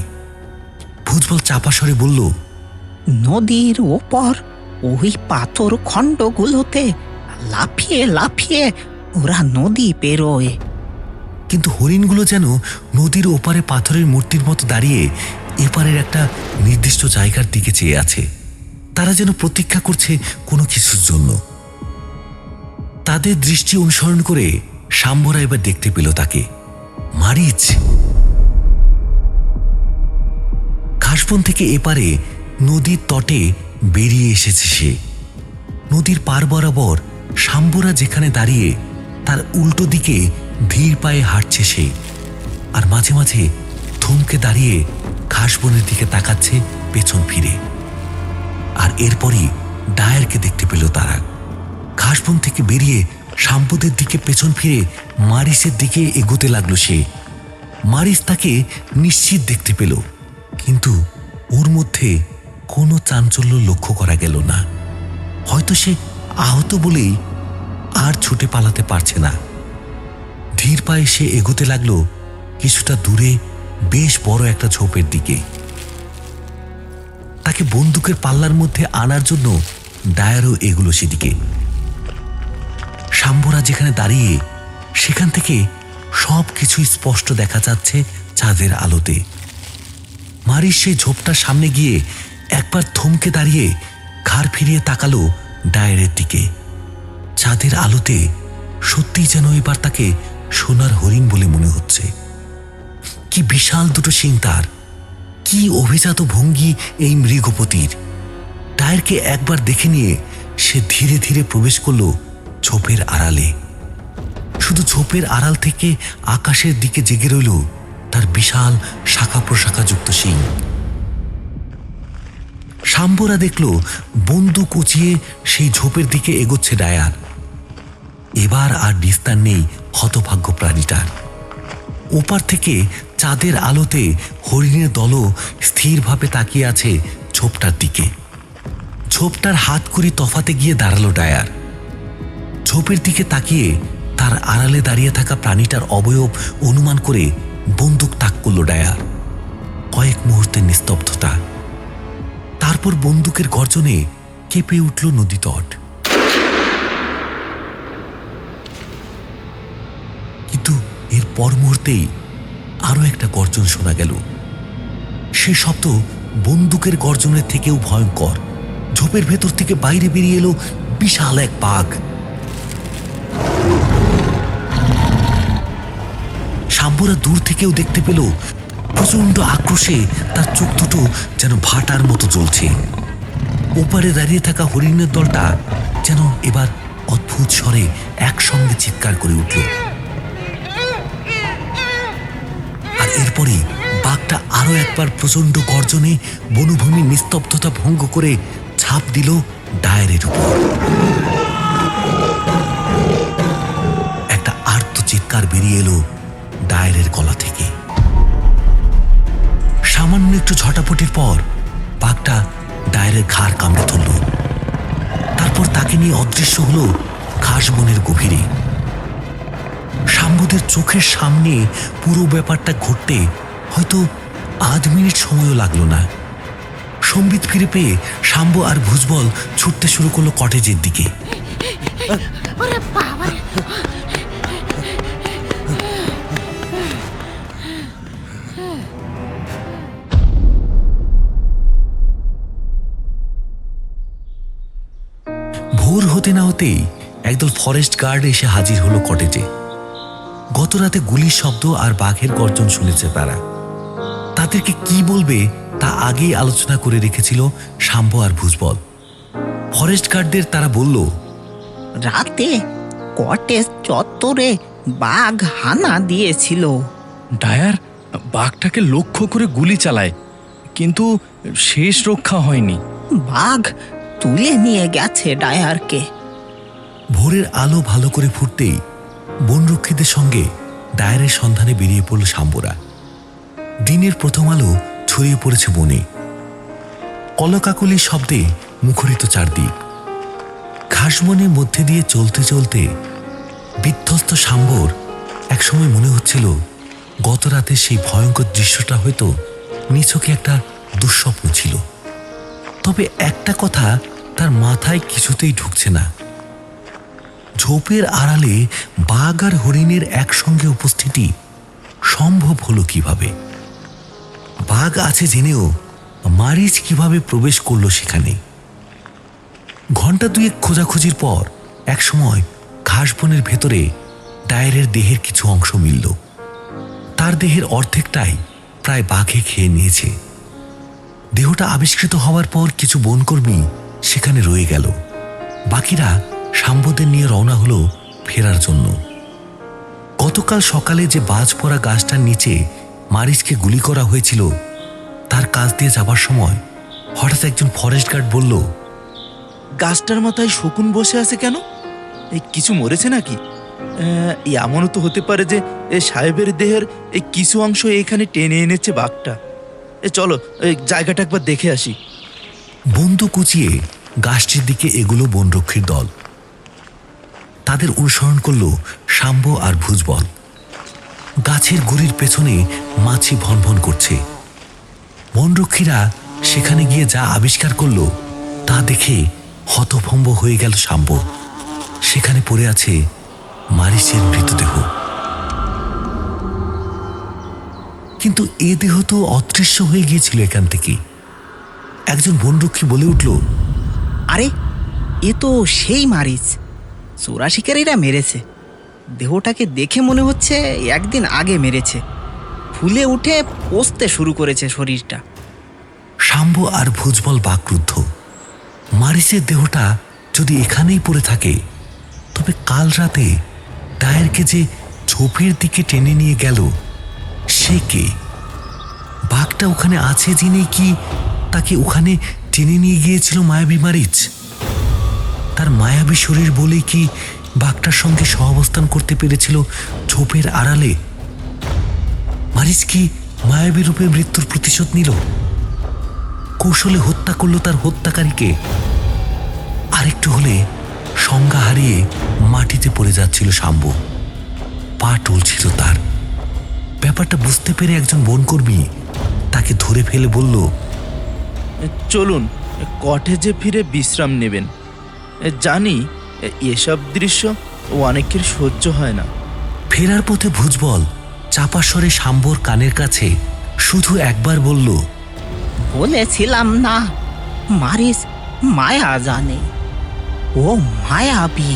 Speaker 1: ভুজবল চাপা স্বরে বলল,
Speaker 3: নদীর ওপর ওই পাথর খণ্ডগুলোতে লাফিয়ে লাফিয়ে ওরা নদী পেরোয়।
Speaker 1: কিন্তু হরিণগুলো যেন নদীর ওপারে পাথরের মূর্তির মতো দাঁড়িয়ে এপারের একটা নির্দিষ্ট জায়গার দিকে চেয়ে আছে। তারা যেন প্রতীক্ষা করছে কোনো কিছুর জন্য। তাদের দৃষ্টি অনুসরণ করে শাম্বরা এবার দেখতে পেল তাকে, মারিচ। ঘাসবন থেকে এপারে নদীর তটে বেরিয়ে এসেছে সে। নদীর পার বরাবর শাম্বরা যেখানে দাঁড়িয়ে তার উল্টো দিকে ধীর পায়ে হাঁটছে সে, আর মাঝে মাঝে থমকে দাঁড়িয়ে ঘাসবনের দিকে তাকাচ্ছে পেছন ফিরে। আর এরপরই ডায়ারকে দেখতে পেল তারা। ঘাসবন থেকে বেরিয়ে শাম্বদের দিকে পেছন ফিরে মারিচের দিকে এগোতে লাগলো সে। মারিচ তাকে নিশ্চিত দেখতে পেল, কিন্তু ওর মধ্যে কোনো চাঞ্চল্য লক্ষ্য করা গেল না। হয়তো সে আহত বলেই আর ছুটে পালাতে পারছে না। ধীর পায়ে সে এগোতে লাগলো কিছুটা দূরে বেশ বড় একটা ঝোপের দিকে। তাকে বন্দুকের পাল্লার মধ্যে আনার জন্য ডায়ারও এগুলো সেদিকে। শাম্বরা যেখানে দাঁড়িয়ে সেখান থেকে সব কিছুই স্পষ্ট দেখা যাচ্ছে চাঁদের আলোতে। মারিচ সেই ঝোপটার সামনে গিয়ে একবার থমকে দাঁড়িয়ে ঘাড় ফিরিয়ে তাকালো ডায়ারের দিকে। চাঁদের আলোতে সত্যিই যেন এবার তাকে সোনার হরিণ বলে মনে হচ্ছে। কি বিশাল দুটো শিং তার, কি অভিজাত ভঙ্গি এই মৃগপতির। ডায়ারকে একবার দেখে নিয়ে সে ধীরে ধীরে প্রবেশ করলো ঝোপের আড়ালে। শুধু ঝোপের আড়াল থেকে আকাশের দিকে জেগে রইল তার বিশাল শাখা প্রশাখা যুক্ত শিং। শাম্বরা দেখল বন্দুক উঁচিয়ে সেই ঝোপের দিকে এগোচ্ছে ডায়ার। এবার আর নিস্তার নেই হতভাগ্য প্রাণীটার। ওপার থেকে চাঁদের আলোতে হরিণের দলও স্থিরভাবে তাকিয়ে আছে ঝোপটার দিকে। ঝোপটার হাত করি তফাতে গিয়ে দাঁড়ালো ডায়ার। ঝোপের দিকে তাকিয়ে তার আড়ালে দাঁড়িয়ে থাকা প্রাণীটার অবয়ব অনুমান করে বন্দুক তাক করল ডায়ার। কয়েক মুহূর্তের নিস্তব্ধতা, তারপর বন্দুকের গর্জনে কেঁপে উঠল নদী তট। কিন্তু এর পর মুহূর্তেই আরো একটা গর্জন শোনা গেল। সে শব্দ বন্দুকের গর্জনের থেকেও ভয়ঙ্কর। ঝোপের ভেতর থেকে বাইরে বেরিয়ে এলো বিশাল এক বাঘ। শাম্বরা দূর থেকেও দেখতে পেল প্রচন্ড আক্রোশে তার চোখ দুটো যেন ভাটার মতো জ্বলছে। ওপারে দাঁড়িয়ে থাকা হরিণের দলটা যেন এবার অদ্ভুত স্বরে একসঙ্গে চিৎকার করে উঠল। আর এরপরে বাঘটা আরো একবার প্রচন্ড গর্জনে বনভূমির নিস্তব্ধতা ভঙ্গ করে ঝাঁপ দিল ডায়ারের উপর। একটা আর্ত চিৎকার বেরিয়ে এলো ডায়ারের গলা থেকে। সামান্য একটু ঝটাপটির পর বাঘটা ডায়ারের ঘাড় কামড়ে ধরল। তারপর তাকে নিয়ে অদৃশ্য হলো ঘাসবনের গভীরে। শাম্বদের চোখের সামনে পুরো ব্যাপারটা ঘটতে হয়তো আধ মিনিট সময়ও লাগলো না। সম্বিত ফিরে পেয়ে শাম্ব আর ভুজবল ছুটতে শুরু করলো কটেজের দিকে। ভোর হতে না হতেই একদল ফরেস্ট গার্ড এসে হাজির হলো কটেজে। গত রাতে গুলির শব্দ আর বাঘের গর্জন শুনেছে তারা। তাদেরকে কি বলবে তা আগেই আলোচনা করে রেখেছিল শাম্ব আর ভুজবল। ফরেস্ট গার্ডদের তারা বলল,
Speaker 3: রাতে কটেজ চত্বরে বাঘ হানা দিয়েছিল।
Speaker 6: ডায়ার বাঘটাকে লক্ষ্য করে গুলি চালায়, কিন্তু শেষ রক্ষা হয়নি।
Speaker 3: বাঘ তুলে নিয়ে গেছে ডায়ারকে।
Speaker 1: ভোরের আলো ভালো করে ফুটতেই বনরক্ষীদের সঙ্গে ডায়ারের সন্ধানে বেরিয়ে পড়ল শাম্বরা। দিনের প্রথম আলো ছড়িয়ে পড়েছে বনে। কলকাকলির শব্দে মুখরিত চারদিক। ঘাসবনের মধ্যে দিয়ে চলতে চলতে বিধ্বস্ত শাম্বর একসময় মনে হচ্ছিল গত রাতে সেই ভয়ঙ্কর দৃশ্যটা হয়তো নিছকে একটা দুঃস্বপ্ন ছিল। তবে একটা কথা তার মাথায় কিছুতেই ঢুকছে না, ঝোপের আড়ালে বাঘ আর হরিণের একসঙ্গে উপস্থিতি সম্ভব হলো কিভাবে? বাঘ আছে জেনেও মারিচ কিভাবে প্রবেশ করলো সেখানে? ঘন্টা দুয়েক খোঁজাখুঁজির পর একসময় ঘাসবনের ভেতরে ডায়ারের দেহের কিছু অংশ মিলল। তার দেহের অর্ধেকটাই প্রায় বাঘে খেয়ে নিয়েছে। দেহটা আবিষ্কৃত হওয়ার পর কিছু বনকর্মী সেখানে রয়ে গেল। বাকিরা শাম্বদের নিয়ে রওনা হলো ফেরার জন্য। গতকাল সকালে যে বাজ পড়া গাছটার নিচে মারিচকে গুলি করা হয়েছিল, তার কাছ দিয়ে যাবার সময় হঠাৎ একজন ফরেস্ট গার্ড বলল,
Speaker 7: গাছটার মাথায় শকুন বসে আছে কেন? এই কিছু মরেছে নাকি? এমনও তো হতে পারে যে সাহেবের দেহের এই কিছু অংশ এখানে টেনে এনেছে বাঘটা। চলো এই জায়গাটা একবার দেখে আসি।
Speaker 1: বন্দুক উঁচিয়ে গাছটির দিকে এগুলো বনরক্ষীর দল। তাদের অনুসরণ করল শাম্ব আর ভুজবল। গাছের গুড়ির পেছনে মাছি ভনভন করছে। বনরক্ষীরা সেখানে গিয়ে যা আবিষ্কার করল তা দেখে হতভম্ব হয়ে গেল শাম্ব। সেখানে পড়ে আছে মারিচের মৃতদেহ। কিন্তু এ দেহ তো অদৃশ্য হয়ে গিয়েছিল এখান থেকে। একজন বনরক্ষী বলে উঠল,
Speaker 3: আরে, এ তো সেই মারিচ চোরা শিকারীরা মেরেছে। দেহটাকে দেখে মনে হচ্ছে একদিন আগে মেরেছে। ফুলে উঠে পচতে শুরু করেছে শরীরটা।
Speaker 1: শাম্ব আর ভুজবল বাকরুদ্ধ। মারিচের দেহটা যদি এখানেই পড়ে থাকে, তবে কাল রাতে ডায়ারকে যে ঝোপের দিকে টেনে নিয়ে গেল সে কে? বাঘটা ওখানে আছে জেনে কি তাকে ওখানে টেনে নিয়ে গিয়েছিল মায়াবী মারিচ? তার মায়াবী শরীর বলে কি বাঘটার সঙ্গে সহাবস্থান করতে পেরেছিল ঝোপের আড়ালে? মারিচ কি মায়াবী রূপে মৃত্যুর প্রতিশোধ নিল? কৌশলে হত্যা করল তার হত্যাকারীকে? আরেকটু হলে সংজ্ঞা হারিয়ে মাটিতে পড়ে যাচ্ছিল শাম্ব। পা টলছিল তার। ব্যাপারটা বুঝতে পেরে একজন বনকর্মী তাকে ধরে ফেলে বলল,
Speaker 7: চলুন কটেজে ফিরে বিশ্রাম নেবেন। জানি এসব দৃশ্য অনেকের সহ্য হয় না।
Speaker 1: ফেরার পথে ভুজবল চাপা স্বরে শাম্বর কানের কাছে শুধু একবার বলল,
Speaker 3: বলেছিলাম না, মারিচ মায়া জানে, ও মায়াবী।